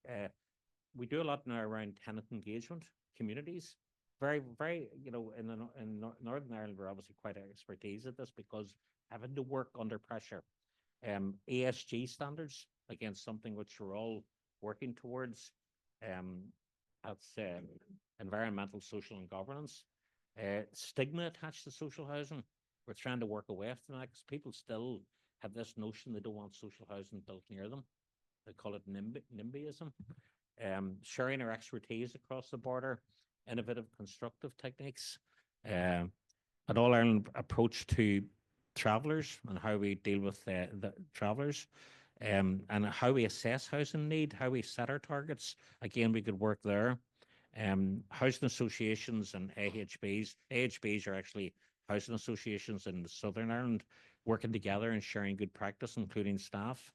we do a lot now around tenant engagement, communities. Very, very, you know, in Northern Ireland, we're obviously quite expertise at this because having to work under pressure. ESG standards, again, something which we're all working towards. That's environmental, social, and governance. Stigma attached to social housing. We're trying to work away from that because people still have this notion they don't want social housing built near them. They call it NIMBYism. Sharing our expertise across the border, innovative constructive techniques, an all-Ireland approach to travellers and how we deal with the travellers, and how we assess housing need, how we set our targets. Again, we could work there. Housing associations and AHBs. AHBs are actually housing associations in Southern Ireland working together and sharing good practice, including staff.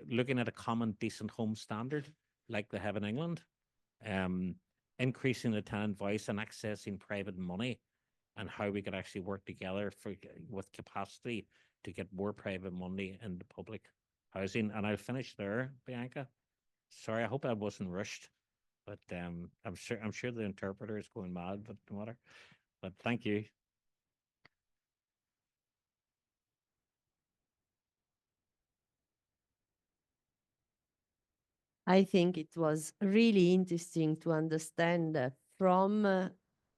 Looking at a common decent home standard like they have in England. Increasing the tenant voice and accessing private money, and how we could actually work together with capacity to get more private money in the public housing. And I'll finish there, Bianca. Sorry, I hope I wasn't rushed, but I'm sure the interpreter is going mad, but no matter. But thank you. I think it was really interesting to understand from a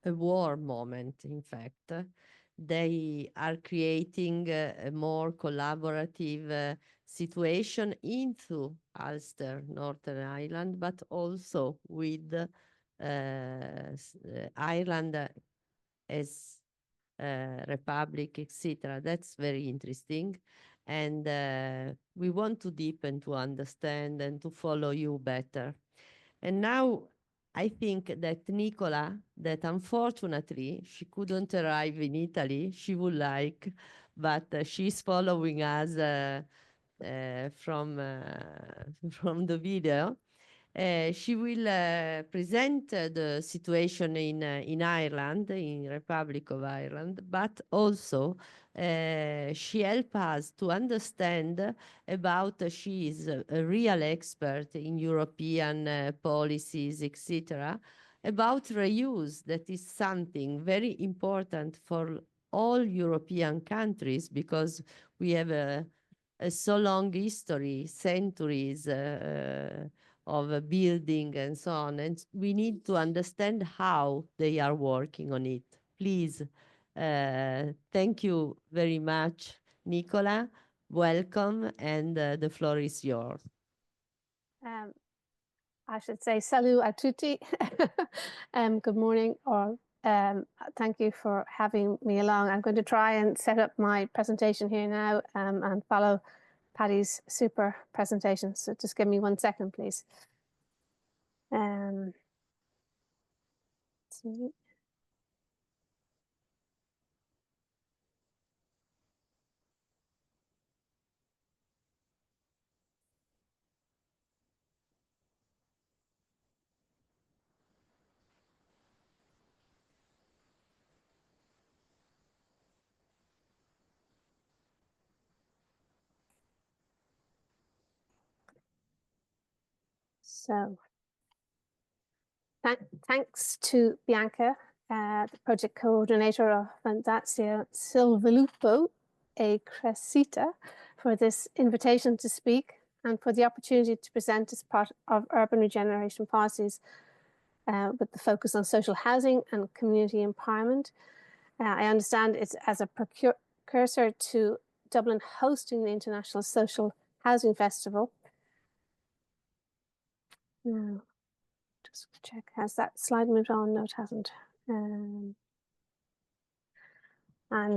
war moment, in fact, they are creating a more collaborative situation into Ulster, Northern Ireland, but also with Ireland as republic, etc. That's very interesting. And we want to deepen to understand and to follow you better. And now I think that Nicola, that unfortunately she couldn't arrive in Italy, she would like, but she's following us from the video. She will present the situation in Ireland, in Republic of Ireland, but also she helped us to understand about, she is a real expert in European policies, etc., about reuse. That is something very important for all European countries because we have a so long history, centuries of building and so on. And we need to understand how they are working on it. Please, thank you very much, Nicola. Welcome, and the floor is yours. I should say salut a tutti. Good morning, or thank you for having me along. I'm going to try and set up my presentation here now and follow Paddy's super presentation. So just give me 1 second, please. So thanks to Bianca, the project coordinator of Fondazione Sviluppo, a Crescita, for this invitation to speak and for the opportunity to present as part of urban regeneration policies with the focus on social housing and community empowerment. I understand it's as a precursor to Dublin hosting the International Social Housing Festival. Now, just check, has that slide moved on? No, it hasn't. And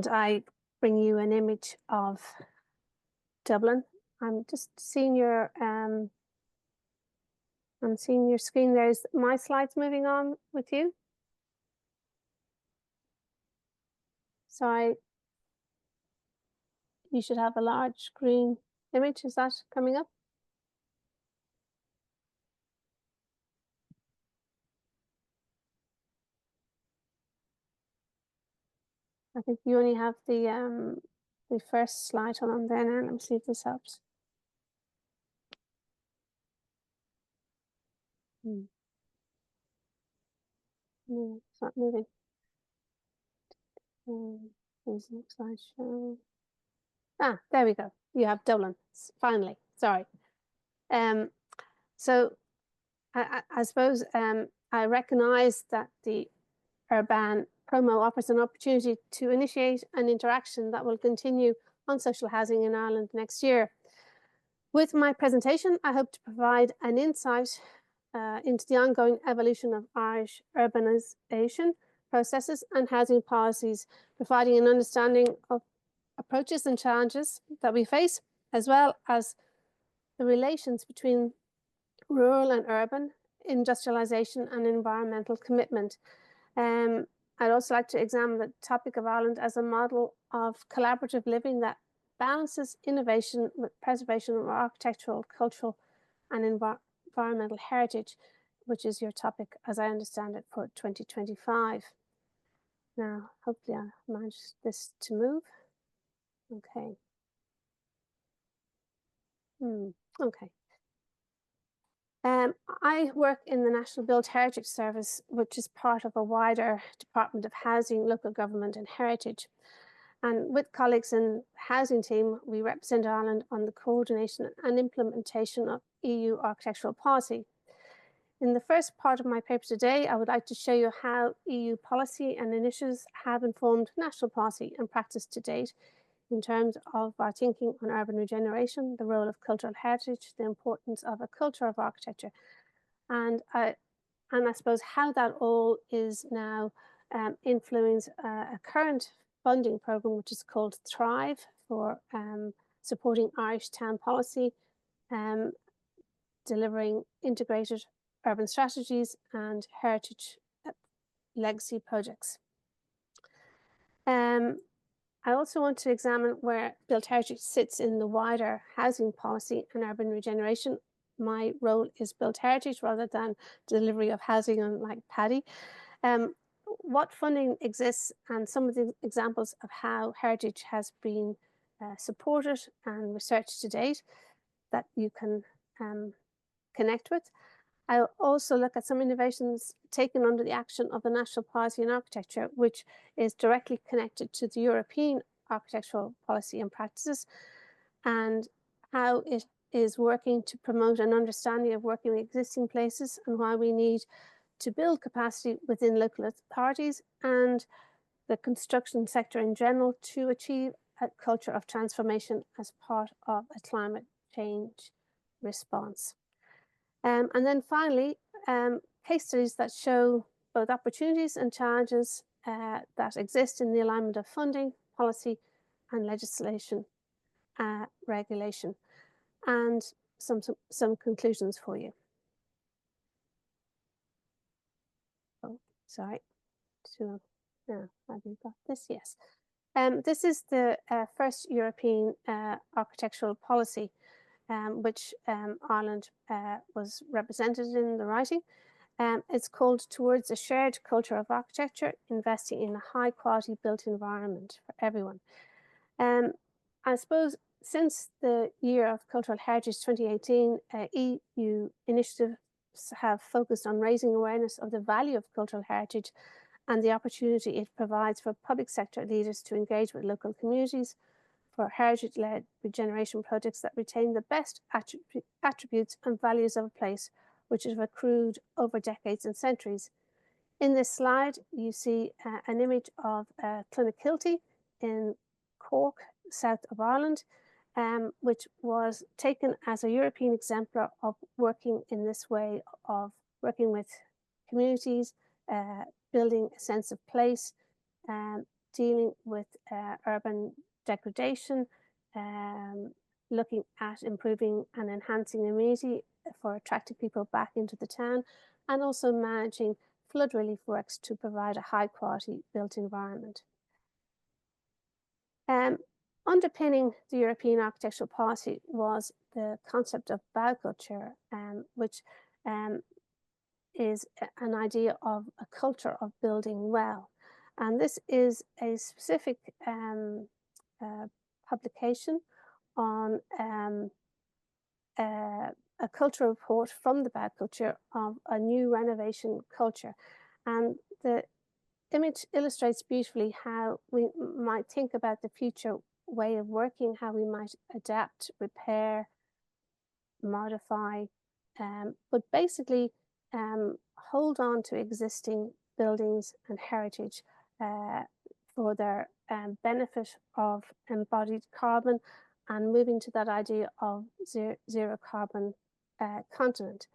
I bring you an image of Dublin. I'm just seeing your I'm seeing your screen. There's my slides moving on with you. So you should have a large green image. Is that coming up? I think you only have the first slide on there now. Let me see if this helps. No, it's not moving. Here's the next slide show. Ah, there we go. You have Dublin, finally. Sorry. So I suppose I recognise that the Urban Promo offers an opportunity to initiate an interaction that will continue on social housing in Ireland next year. With my presentation, I hope to provide an insight into the ongoing evolution of Irish urbanisation processes and housing policies, providing an understanding of approaches and challenges that we face, as well as the relations between rural and urban, industrialisation and environmental commitment. I'd also like to examine the topic of Ireland as a model of collaborative living that balances innovation with preservation of architectural, cultural and environmental heritage, which is your topic, as I understand it, for 2025. Now, hopefully I manage this to move. Okay. Okay. I work in the National Built Heritage Service, which is part of a wider Department of Housing, Local Government and Heritage. And with colleagues in the housing team, we represent Ireland on the coordination and implementation of EU architectural policy. In the first part of my paper today, I would like to show you how EU policy and initiatives have informed national policy and practice to date in terms of our thinking on urban regeneration, the role of cultural heritage, the importance of a culture of architecture, and I suppose how that all is now influencing a current funding programme which is called Thrive for supporting Irish town policy, delivering integrated urban strategies and heritage legacy projects. I also want to examine where built heritage sits in the wider housing policy and urban regeneration. My role is built heritage rather than delivery of housing on like Paddy. What funding exists and some of the examples of how heritage has been supported and researched to date that you can connect with. I'll also look at some innovations taken under the action of the National Policy in Architecture, which is directly connected to the European architectural policy and practices, and how it is working to promote an understanding of working with existing places and why we need to build capacity within local authorities and the construction sector in general to achieve a culture of transformation as part of a climate change response. And then finally, case studies that show both opportunities and challenges that exist in the alignment of funding, policy and legislation, regulation, and some conclusions for you. Oh, sorry. Have you got this? Yes. This is the first European architectural policy which Ireland was represented in the writing. It's called Towards a Shared Culture of Architecture, Investing in a High Quality Built Environment for Everyone. I suppose since the Year of Cultural Heritage 2018, EU initiatives have focused on raising awareness of the value of cultural heritage and the opportunity it provides for public sector leaders to engage with local communities for heritage-led regeneration projects that retain the best attributes and values of a place which have accrued over decades and centuries. In this slide, you see an image of Clonakilty in Cork, south of Ireland, which was taken as a European exemplar of working in this way, of working with communities, building a sense of place, dealing with urban degradation, looking at improving and enhancing amenity for attracting people back into the town, and also managing flood relief works to provide a high quality built environment. Underpinning the European architectural policy was the concept of bioculture, which is an idea of a culture of building well. And this is a specific publication on a cultural report from the bioculture of a new renovation culture. And the image illustrates beautifully how we might think about the future way of working, how we might adapt, repair, modify, but basically hold on to existing buildings and heritage for their benefit of embodied carbon, and moving to that idea of zero carbon continent.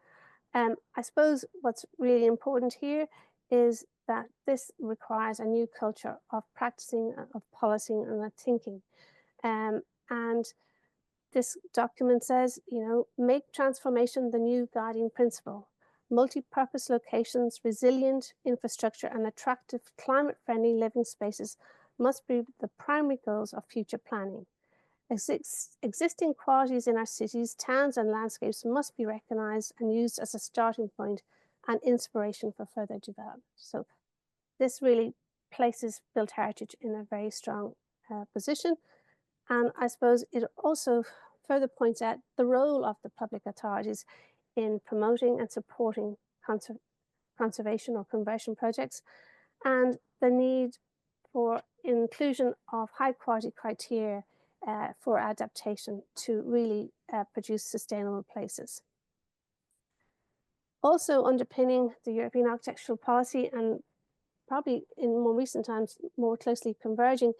I suppose what's really important here is that this requires a new culture of practicing, of policing and of thinking. And this document says, make transformation the new guiding principle. Multi-purpose locations, resilient infrastructure and attractive climate-friendly living spaces must be the primary goals of future planning. Existing qualities in our cities, towns and landscapes must be recognised and used as a starting point and inspiration for further development. So this really places built heritage in a very strong position. And I suppose it also further points out the role of the public authorities in promoting and supporting conservation or conversion projects, and the need for inclusion of high quality criteria for adaptation to really produce sustainable places. Also underpinning the European architectural policy, and probably in more recent times more closely converging,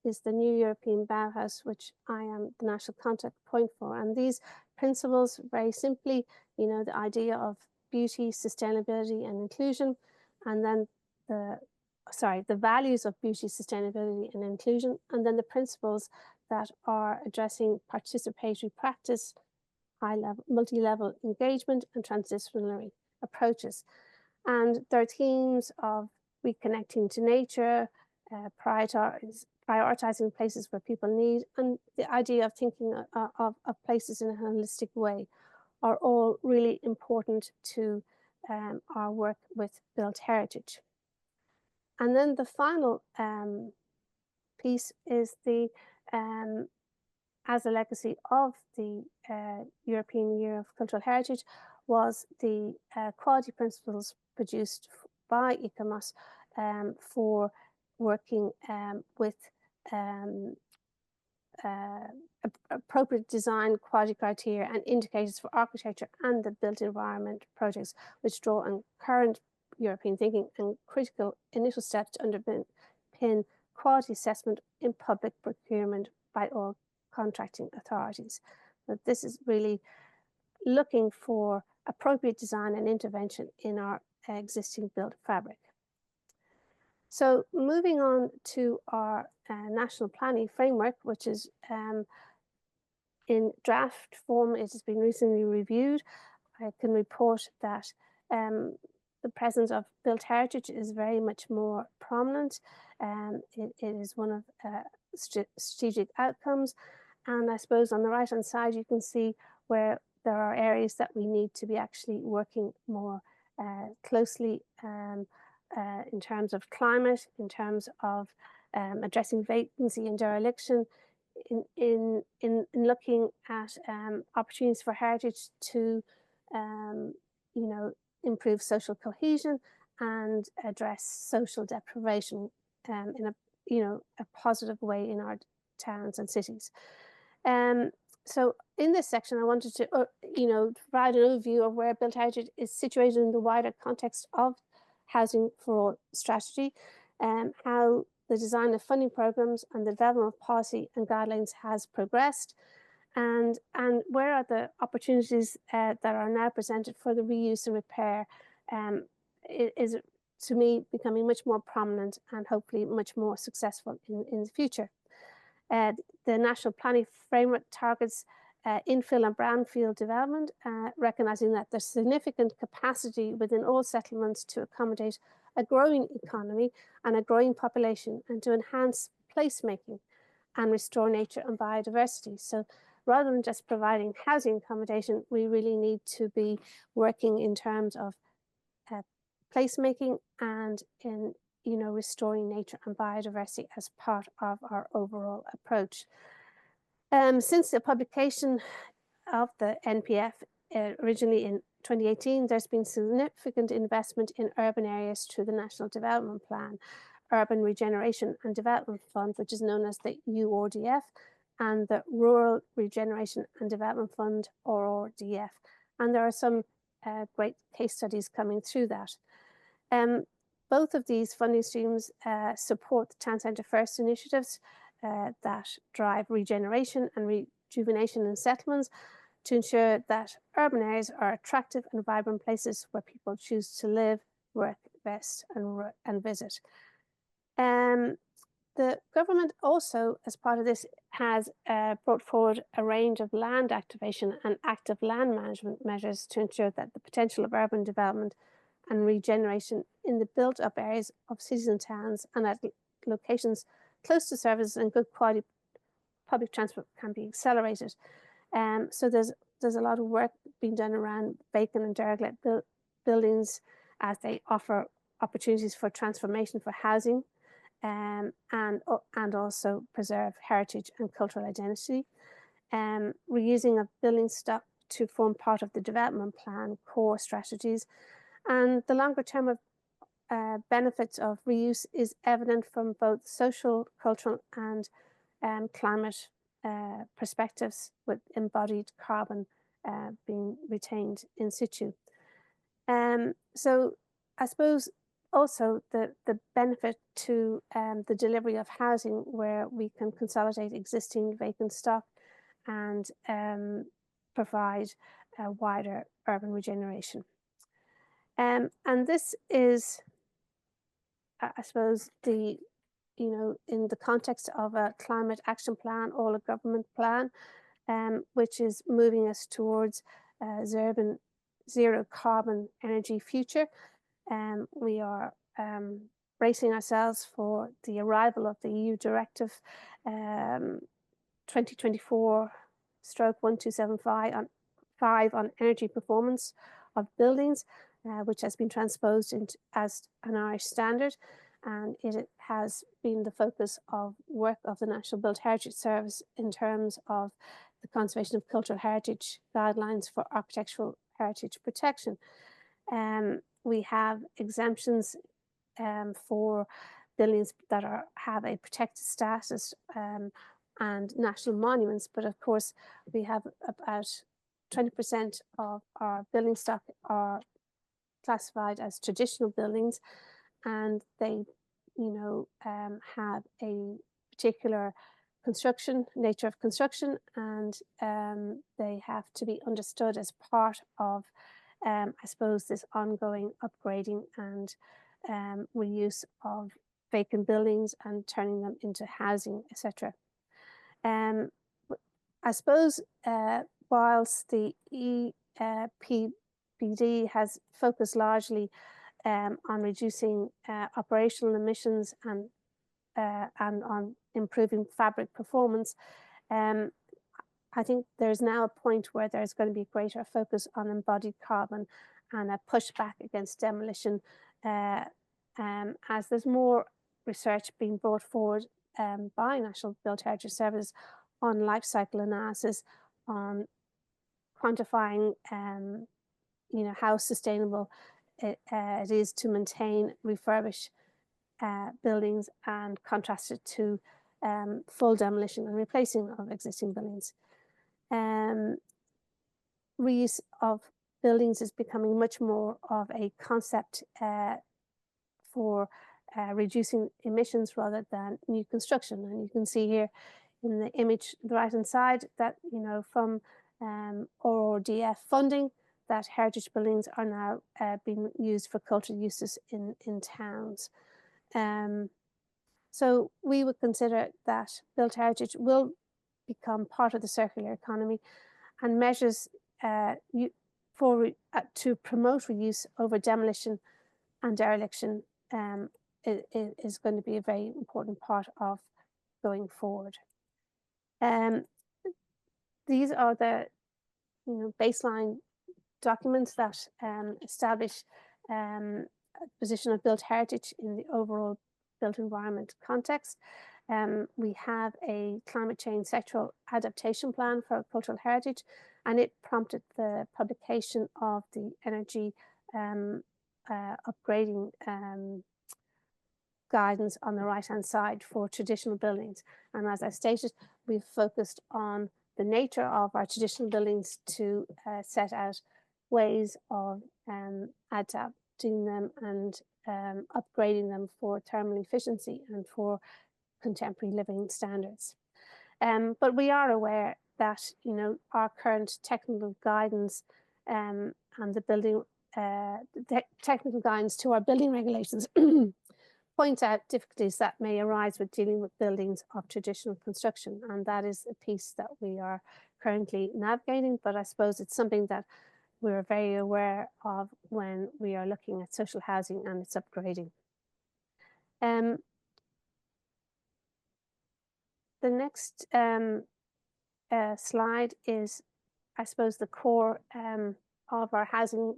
is the new European Bauhaus, which I am the national contact point for. And these principles, very simply, the idea of beauty, sustainability and inclusion, and then the values of beauty, sustainability and inclusion, and then the principles that are addressing participatory practice, high-level, multi-level engagement and transdisciplinary approaches. And there are themes of reconnecting to nature, prioritizing places where people need, and the idea of thinking of places in a holistic way are all really important to our work with built heritage. And then the final piece is the as a legacy of the European Year of Cultural Heritage was the quality principles produced by ICOMOS for working with appropriate design, quality criteria and indicators for architecture and the built environment projects, which draw on current European thinking and critical initial steps to underpin quality assessment in public procurement by all contracting authorities. But this is really looking for appropriate design and intervention in our existing built fabric. So moving on to our national planning framework, which is in draft form, it has been recently reviewed. I can report that the presence of built heritage is very much more prominent. It is one of strategic outcomes. And I suppose on the right-hand side, you can see where there are areas that we need to be actually working more closely in terms of climate, in terms of addressing vacancy and dereliction, in looking at opportunities for heritage to, improve social cohesion and address social deprivation in a positive way in our towns and cities. So in this section, I wanted to, provide an overview of where built heritage is situated in the wider context of Housing for All strategy, and how the design of funding programs and the development of policy and guidelines has progressed, and where are the opportunities that are now presented for the reuse and repair is, to me, becoming much more prominent and hopefully much more successful in the future. The National Planning Framework targets infill and brownfield development, recognizing that there's significant capacity within all settlements to accommodate a growing economy and a growing population, and to enhance placemaking and restore nature and biodiversity. So rather than just providing housing accommodation, we really need to be working in terms of placemaking and in restoring nature and biodiversity as part of our overall approach. Since the publication of the NPF originally in 2018, there's been significant investment in urban areas through the National Development Plan, Urban Regeneration and Development Fund, which is known as the URDF, and the Rural Regeneration and Development Fund, RRDF. And there are some great case studies coming through that. Both of these funding streams support the Town Centre First initiatives that drive regeneration and rejuvenation in settlements to ensure that urban areas are attractive and vibrant places where people choose to live, work, rest, and visit. The government also, as part of this, has brought forward a range of land activation and active land management measures to ensure that the potential of urban development and regeneration in the built-up areas of cities and towns and at locations close to services and good quality public transport can be accelerated. So there's a lot of work being done around vacant and derelict buildings as they offer opportunities for transformation for housing, and also preserve heritage and cultural identity. Reusing of building stock to form part of the development plan core strategies, and the longer term of benefits of reuse is evident from both social, cultural, and climate perspectives, with embodied carbon being retained in situ. So I suppose also the benefit to the delivery of housing, where we can consolidate existing vacant stock and provide a wider urban regeneration. And this is, I suppose, in the context of a climate action plan or a government plan, which is moving us towards zero carbon energy future. We are bracing ourselves for the arrival of the EU Directive 2024/1275 on energy performance of buildings, which has been transposed as an Irish standard, and it has been the focus of work of the National Built Heritage Service in terms of the conservation of cultural heritage guidelines for architectural heritage protection. We have exemptions for buildings that have a protected status and national monuments, but of course we have about 20% of our building stock are classified as traditional buildings, and they have a particular nature of construction, and they have to be understood as part of I suppose this ongoing upgrading and reuse of vacant buildings and turning them into housing, etc. I suppose whilst the EPBD has focused largely on reducing operational emissions and on improving fabric performance, I think there's now a point where there's going to be greater focus on embodied carbon and a pushback against demolition, as there's more research being brought forward by National Built Heritage Service on life cycle analysis, on quantifying how sustainable it is to maintain, refurbish buildings, and contrast it to full demolition and replacing of existing buildings. reuse of buildings is becoming much more of a concept for reducing emissions rather than new construction. And you can see here in the image, the right-hand side, that, you know, from RRDF funding, that heritage buildings are now being used for cultural uses in towns. So we would consider that built heritage will become part of the circular economy, and measures to promote reuse over demolition and dereliction is going to be a very important part of going forward. These are the baseline documents that establish a position of built heritage in the overall built environment context. We have a climate change sectoral adaptation plan for cultural heritage, and it prompted the publication of the energy upgrading guidance on the right-hand side for traditional buildings. And as I stated, we've focused on the nature of our traditional buildings to set out ways of adapting them and upgrading them for thermal efficiency and for contemporary living standards. But we are aware that, you know, our current technical guidance and the building technical guidance to our building regulations point out difficulties that may arise with dealing with buildings of traditional construction, and that is a piece that we are currently navigating. But I suppose it's something that we're very aware of when we are looking at social housing and its upgrading. The next slide is, I suppose, the core of our housing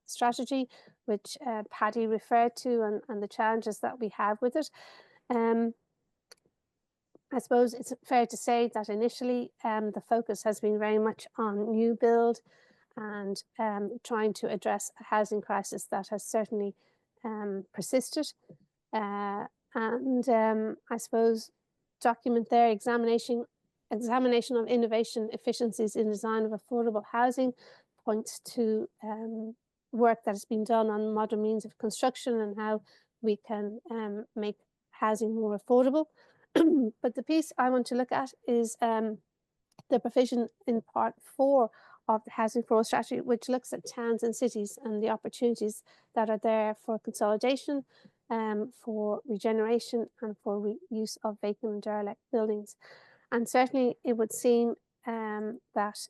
strategy, which Paddy referred to, and the challenges that we have with it. I suppose it's fair to say that initially the focus has been very much on new build and trying to address a housing crisis that has certainly persisted. I suppose document there examination of innovation efficiencies in design of affordable housing points to work that has been done on modern means of construction and how we can make housing more affordable. But the piece I want to look at is the provision in part 4 of the Housing for All strategy, which looks at towns and cities and the opportunities that are there for consolidation, for regeneration, and for reuse of vacant and derelict buildings. And certainly it would seem that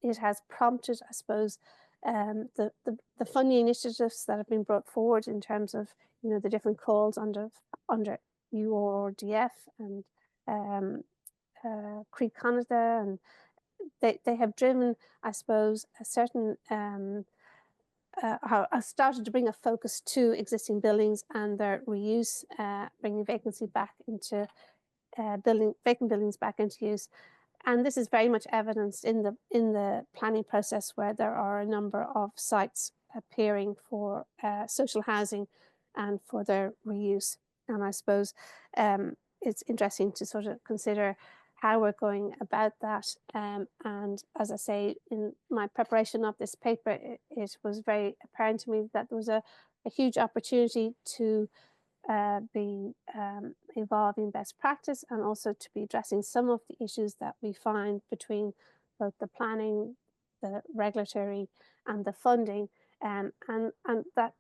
it has prompted, I suppose, the funding initiatives that have been brought forward in terms of, you know, the different calls under URDF and Cree Canada, and they have driven, I suppose, a certain started to bring a focus to existing buildings and their reuse, bringing vacancy back into vacant buildings back into use. And this is very much evidenced in the planning process, where there are a number of sites appearing for social housing and for their reuse. And I suppose it's interesting to sort of consider how we're going about that. And as I say, in my preparation of this paper, it was very apparent to me that there was a huge opportunity to be evolving best practice, and also to be addressing some of the issues that we find between both the planning, the regulatory, and the funding, and that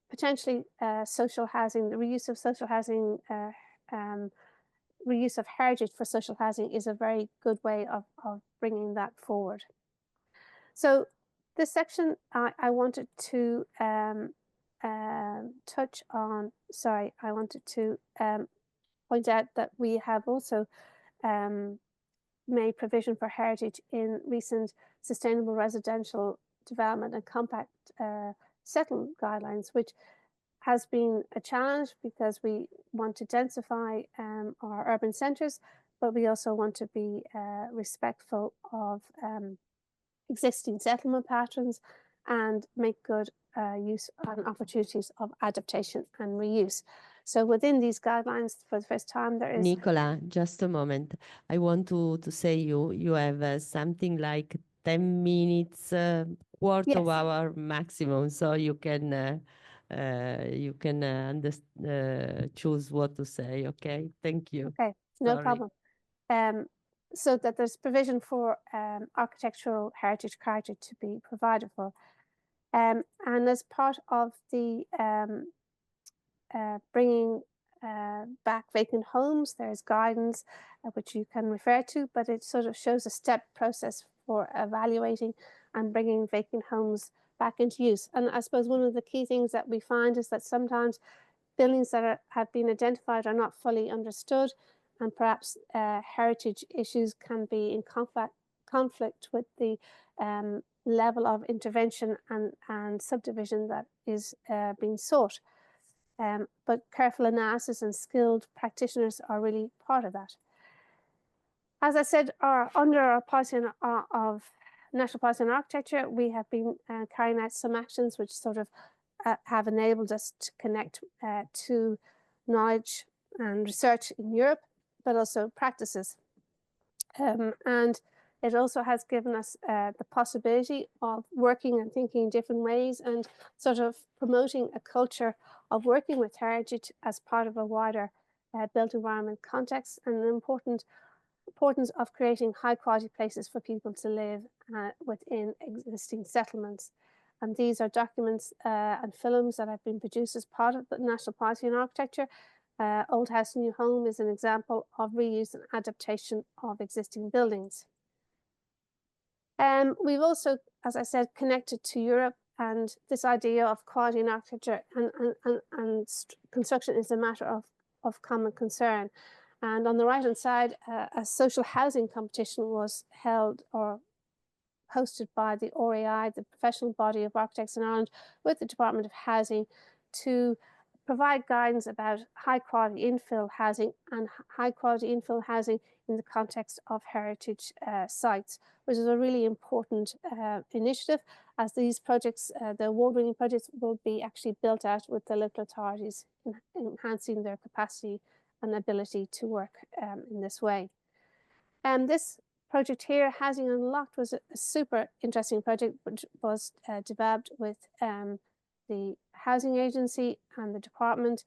potentially social housing, the reuse of social housing, reuse of heritage for social housing is a very good way of bringing that forward. So this section I wanted to touch on, I wanted to point out that we have also made provision for heritage in recent sustainable residential development and compact settlement guidelines, which has been a challenge because we want to densify our urban centres, but we also want to be respectful of existing settlement patterns and make good use and opportunities of adaptation and reuse. So within these guidelines, for the first time, there is... Nicola, just a moment. I want to say you have something like 10 minutes, quarter of Yes. hour maximum, so you can choose what to say. Okay, thank you. Okay, no Sorry. problem. So that there's provision for architectural heritage character to be provided for. And as part of the bringing back vacant homes, there's guidance which you can refer to, but it sort of shows a step process for evaluating and bringing vacant homes back into use. And I suppose one of the key things that we find is that sometimes buildings that have been identified are not fully understood, and perhaps heritage issues can be in conflict with the level of intervention and subdivision that is being sought. But careful analysis and skilled practitioners are really part of that. As I said, under our policy of national policy on architecture, we have been carrying out some actions which sort of have enabled us to connect to knowledge and research in Europe, but also practices. And it also has given us the possibility of working and thinking in different ways and sort of promoting a culture of working with heritage as part of a wider built environment context, and the importance of creating high quality places for people to live within existing settlements. And these are documents and films that have been produced as part of the National Policy on Architecture. Old House, New Home is an example of reuse and adaptation of existing buildings. We've also, as I said, connected to Europe, and this idea of quality in architecture and construction is a matter of common concern. And on the right-hand side, a social housing competition was held or hosted by the RAI, the professional body of architects in Ireland, with the Department of Housing to provide guidance about high quality infill housing and high quality infill housing in the context of heritage sites, which is a really important initiative, as these projects, the award-winning projects, will be actually built out with the local authorities, enhancing their capacity and ability to work in this way. This project here, Housing Unlocked, was a super interesting project which was developed with the Housing Agency and the department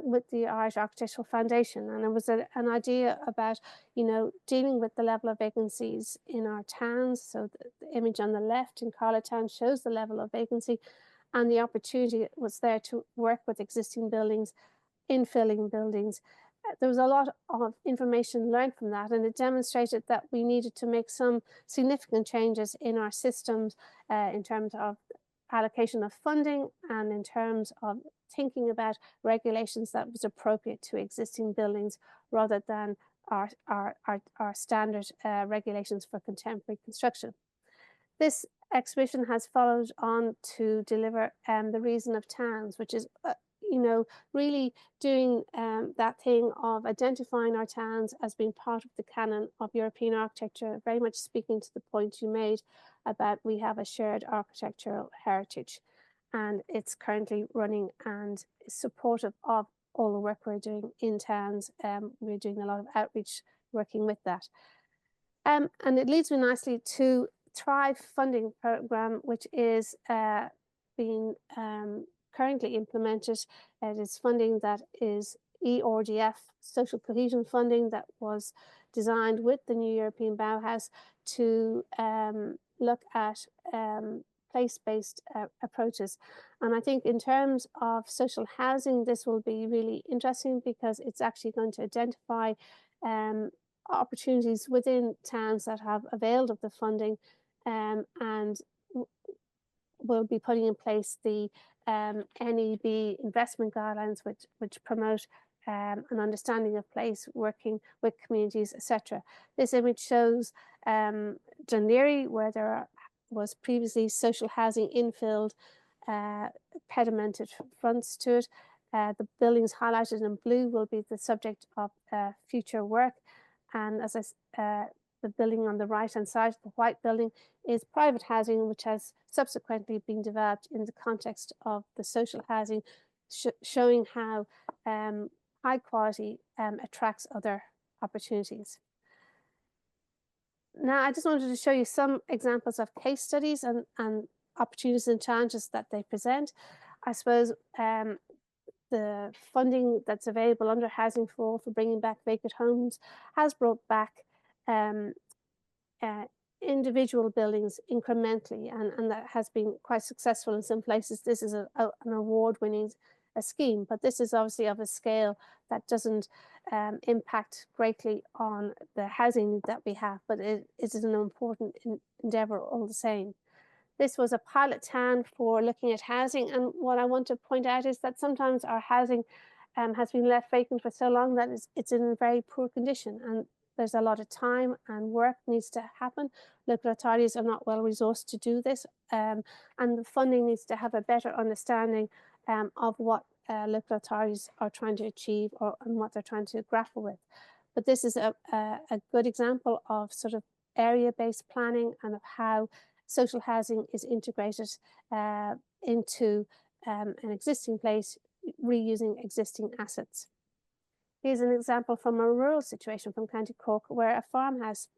with the Irish Architectural Foundation. And it was an idea about, dealing with the level of vacancies in our towns. So the image on the left in Carlowtown shows the level of vacancy, and the opportunity was there to work with existing buildings, infilling buildings. There was a lot of information learned from that, and it demonstrated that we needed to make some significant changes in our systems in terms of allocation of funding and in terms of thinking about regulations that was appropriate to existing buildings rather than our standard regulations for contemporary construction. This exhibition has followed on to deliver The Reason of Towns, which is really doing that thing of identifying our towns as being part of the canon of European architecture, very much speaking to the point you made about we have a shared architectural heritage, and it's currently running and is supportive of all the work we're doing in towns. We're doing a lot of outreach working with that. And it leads me nicely to Thrive funding program, which is being currently implemented. It is funding that is ERDF, social cohesion funding, that was designed with the new European Bauhaus to look at place-based approaches. And I think in terms of social housing, this will be really interesting because it's actually going to identify opportunities within towns that have availed of the funding, and will be putting in place the NEB investment guidelines, which promote an understanding of place, working with communities, etc. This image shows Dunleary, where there was previously social housing infilled, pedimented fronts to it. The buildings highlighted in blue will be the subject of future work, and as the building on the right-hand side, the white building, is private housing, which has subsequently been developed in the context of the social housing showing how high quality attracts other opportunities. Now, I just wanted to show you some examples of case studies and opportunities and challenges that they present. I suppose the funding that's available under Housing for All for bringing back vacant homes has brought back individual buildings incrementally, and that has been quite successful in some places. This is an award-winning scheme, but this is obviously of a scale that doesn't impact greatly on the housing that we have, but it is an important endeavour all the same. This was a pilot town for looking at housing, and what I want to point out is that sometimes our housing has been left vacant for so long that it's in very poor condition, and there's a lot of time and work needs to happen. Local authorities are not well resourced to do this, and the funding needs to have a better understanding of what local authorities are trying to achieve and what they're trying to grapple with. But this is a good example of sort of area-based planning and of how social housing is integrated into an existing place, reusing existing assets. Here's an example from a rural situation from County Cork, where a farmhouse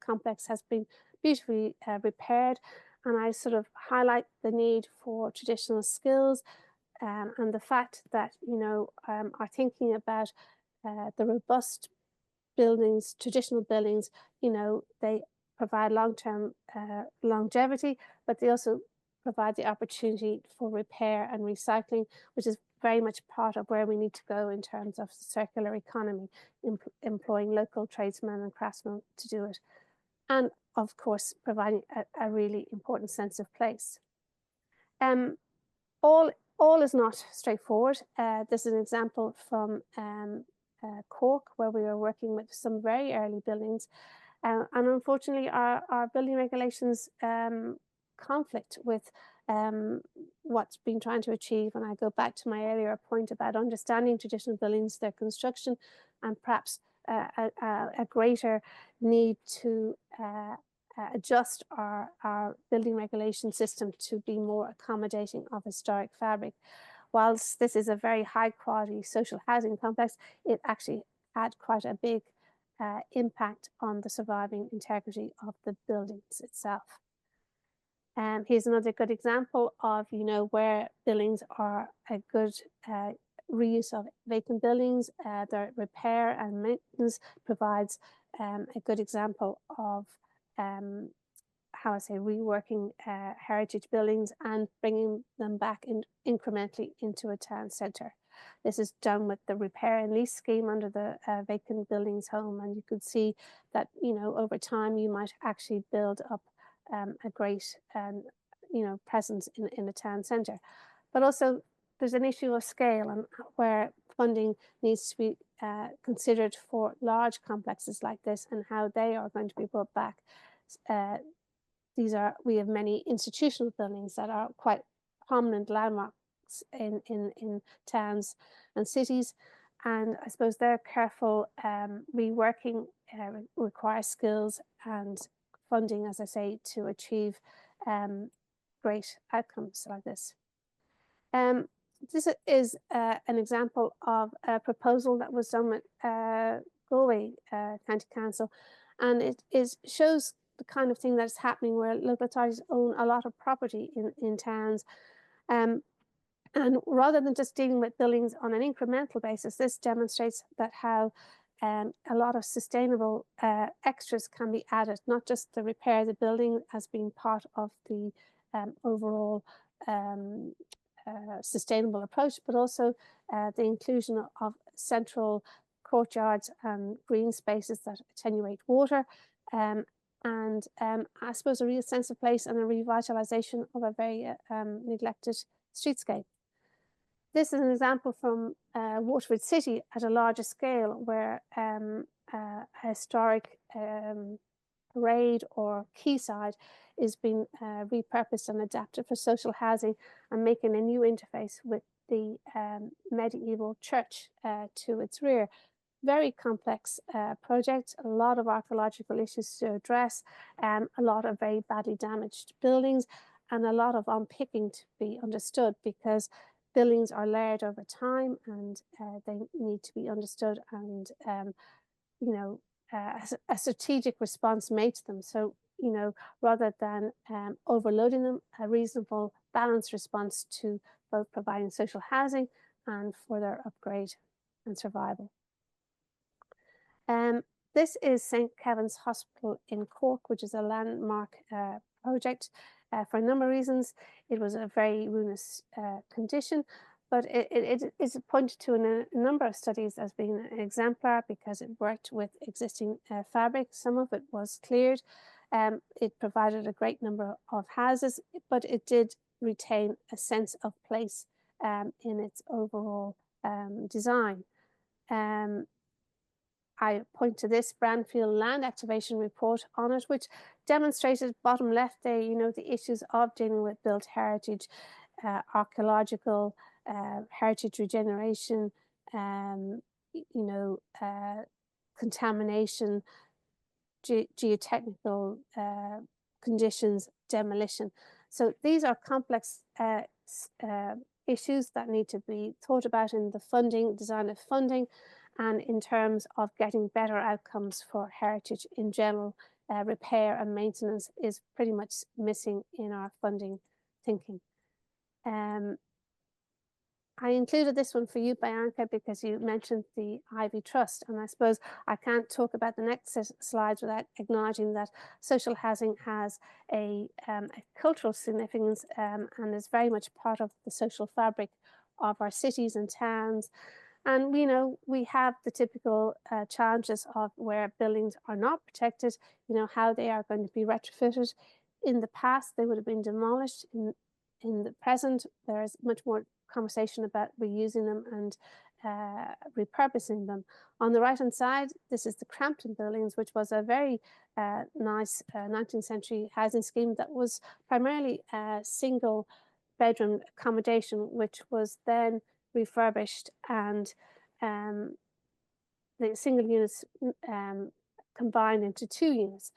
complex has been beautifully repaired, and I sort of highlight the need for traditional skills and the fact that, you know, are thinking about the robust buildings, traditional buildings. You know, they provide long-term longevity, but they also provide the opportunity for repair and recycling, which is very much part of where we need to go in terms of circular economy, employing local tradesmen and craftsmen to do it. And of course, providing a really important sense of place. All is not straightforward. This is an example from Cork, where we were working with some very early buildings. And unfortunately, our building regulations conflict with what's been trying to achieve. And I go back to my earlier point about understanding traditional buildings, their construction, and perhaps a greater need to adjust our building regulation system to be more accommodating of historic fabric. Whilst this is a very high quality social housing complex, it actually had quite a big impact on the surviving integrity of the buildings itself. Here's another good example of, you know, where buildings are a good reuse of vacant buildings. Their repair and maintenance provides a good example of how I say reworking heritage buildings and bringing them back incrementally into a town centre. This is done with the repair and lease scheme under the vacant buildings home, and you could see that, you know, over time you might actually build up a great you know, presence in the town centre. But also there's an issue of scale, and where funding needs to be considered for large complexes like this and how they are going to be brought back. We have many institutional buildings that are quite prominent landmarks in towns and cities, and I suppose their careful reworking requires skills and funding, as I say, to achieve great outcomes like this. This is an example of a proposal that was done with Galway County Council, and it shows the kind of thing that's happening where local authorities own a lot of property in towns. And rather than just dealing with buildings on an incremental basis, this demonstrates that how a lot of sustainable extras can be added, not just the repair of the building as being part of the overall sustainable approach, but also the inclusion of central courtyards and green spaces that attenuate water, and I suppose a real sense of place and a revitalisation of a very neglected streetscape. This is an example from Waterford City at a larger scale, where a historic parade or quayside is being repurposed and adapted for social housing and making a new interface with the medieval church to its rear. Very complex project, a lot of archaeological issues to address, a lot of very badly damaged buildings, and a lot of unpicking to be understood, because buildings are layered over time, and they need to be understood and a strategic response made to them. So rather than overloading them, a reasonable balanced response to both providing social housing and for their upgrade and survival. This is St. Kevin's Hospital in Cork, which is a landmark project for a number of reasons. It was a very ruinous condition, but it is pointed to in a number of studies as being an exemplar because it worked with existing fabric. Some of it was cleared. It provided a great number of houses, but it did retain a sense of place in its overall design. I point to this Brownfield land activation report on it, which demonstrated bottom left there, the issues of dealing with built heritage, archaeological heritage regeneration, contamination, geotechnical conditions, demolition. So these are complex issues that need to be thought about in the funding, design of funding, and in terms of getting better outcomes for heritage in general. Repair and maintenance is pretty much missing in our funding thinking. I included this one for you, Bianca, because you mentioned the Ivy Trust, and I suppose I can't talk about the next slides without acknowledging that social housing has a cultural significance and is very much part of the social fabric of our cities and towns. And we have the typical challenges of where buildings are not protected, how they are going to be retrofitted. In the past, they would have been demolished. In the present, there is much more conversation about reusing them and repurposing them. On the right-hand side, this is the Crampton buildings, which was a very nice 19th century housing scheme that was primarily a single bedroom accommodation, which was then refurbished, and the single units combined into 2 units.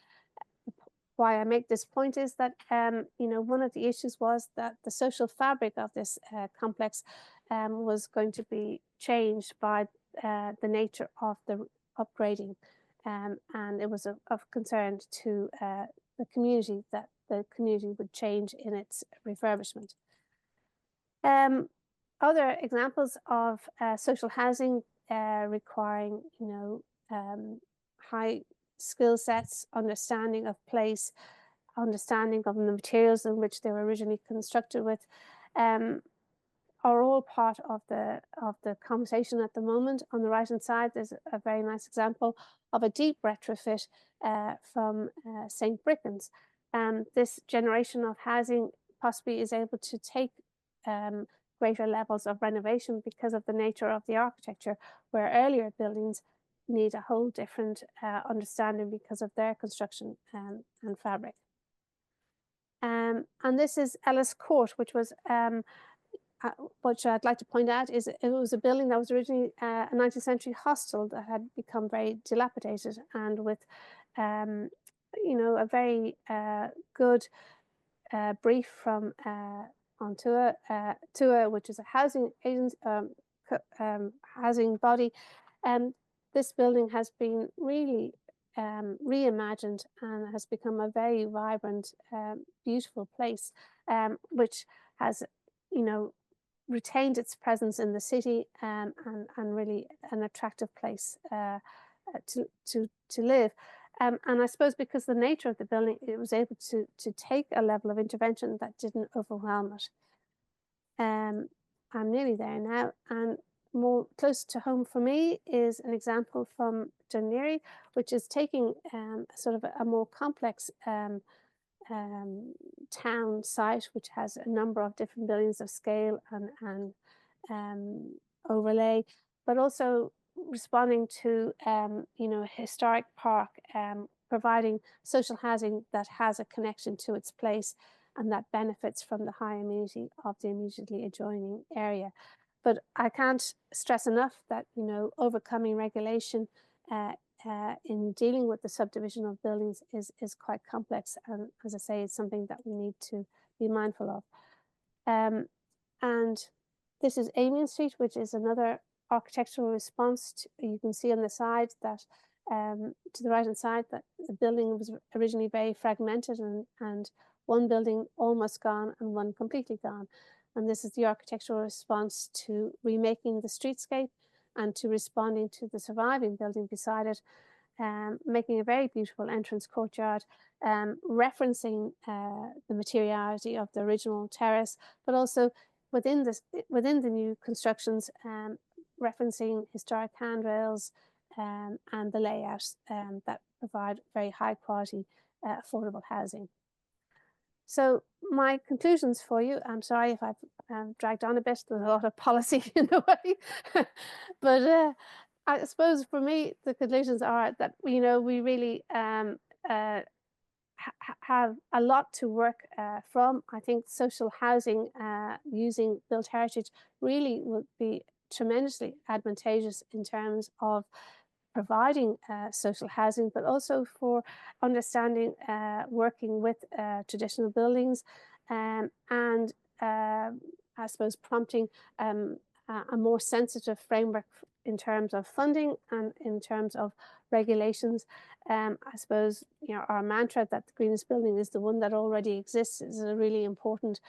Why I make this point is that one of the issues was that the social fabric of this complex was going to be changed by the nature of the upgrading, and it was of concern to the community that the community would change in its refurbishment. Other examples of social housing requiring, high skill sets, understanding of place, understanding of the materials in which they were originally constructed with, are all part of the conversation at the moment. On the right-hand side, there's a very nice example of a deep retrofit from St. Brickens. This generation of housing possibly is able to take greater levels of renovation because of the nature of the architecture, where earlier buildings need a whole different understanding because of their construction and fabric. And this is Ellis Court, which was which I'd like to point out is it was a building that was originally a 19th century hostel that had become very dilapidated, and with a very good brief from TUA, which is a housing agency, housing body. This building has been really reimagined and has become a very vibrant, beautiful place, which has, retained its presence in the city and really an attractive place to live. And I suppose because the nature of the building, it was able to take a level of intervention that didn't overwhelm it. I'm nearly there now, and more close to home for me is an example from Dún Laoghaire, which is taking sort of a more complex town site, which has a number of different buildings of scale and overlay, but also responding to a historic park, providing social housing that has a connection to its place and that benefits from the high amenity of the immediately adjoining area. But I can't stress enough that overcoming regulation in dealing with the subdivision of buildings is quite complex, and as I say, it's something that we need to be mindful of. And This is Amiens Street, which is another architectural response. You can see on the side that to the right-hand side that the building was originally very fragmented and one building almost gone and one completely gone. And this is the architectural response to remaking the streetscape and to responding to the surviving building beside it, making a very beautiful entrance courtyard, referencing the materiality of the original terrace, but also within the new constructions, referencing historic handrails and the layouts that provide very high quality affordable housing. So my conclusions for you, I'm sorry if I've dragged on a bit, there's a lot of policy in the way, but I suppose for me, the conclusions are that, you know, we really have a lot to work from. I think social housing using built heritage really would be tremendously advantageous in terms of providing social housing, but also for understanding working with traditional buildings and I suppose prompting a more sensitive framework in terms of funding and in terms of regulations. I suppose, you know, our mantra that the greenest building is the one that already exists is a really important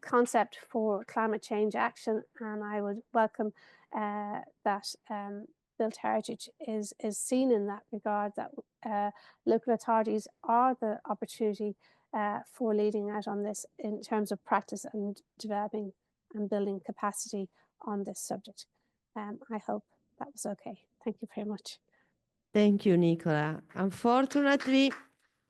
concept for climate change action, and I would welcome that built heritage is seen in that regard, that local authorities are the opportunity for leading out on this in terms of practice and developing and building capacity on this subject. I hope that was okay. Thank you very much. Thank you, Nicola. Unfortunately,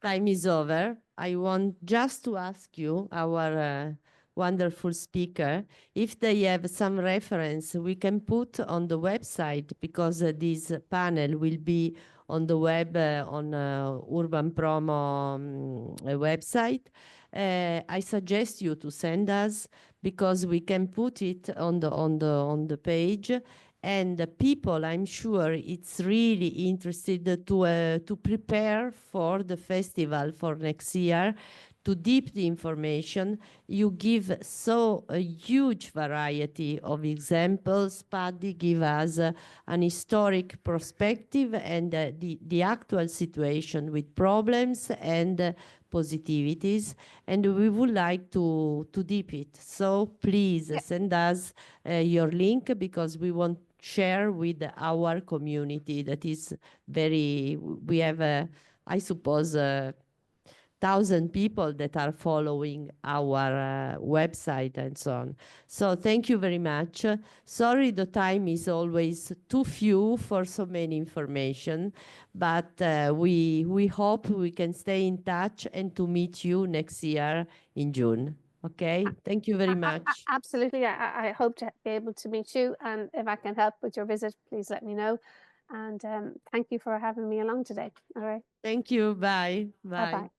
time is over. I want just to ask you, our wonderful speaker, if they have some reference we can put on the website, because this panel will be on the web, on Urban Promo website. I suggest you to send us, because we can put it on the page. And the people, I'm sure, it's really interested to prepare for the festival for next year, to deep the information. You give so a huge variety of examples. Paddy give us an historic perspective and the actual situation with problems and positivities, and we would like to deep it. So please send us your link, because we want share with our community that is very, we have I suppose 1,000 people that are following our website and so on. So thank you very much. Sorry, the time is always too few for so many information, but we hope we can stay in touch and to meet you next year in June. Okay, thank you very much. Absolutely. I hope to be able to meet you, and if I can help with your visit, please let me know. And thank you for having me along today. All right. Thank you. Bye. Bye. Bye-bye.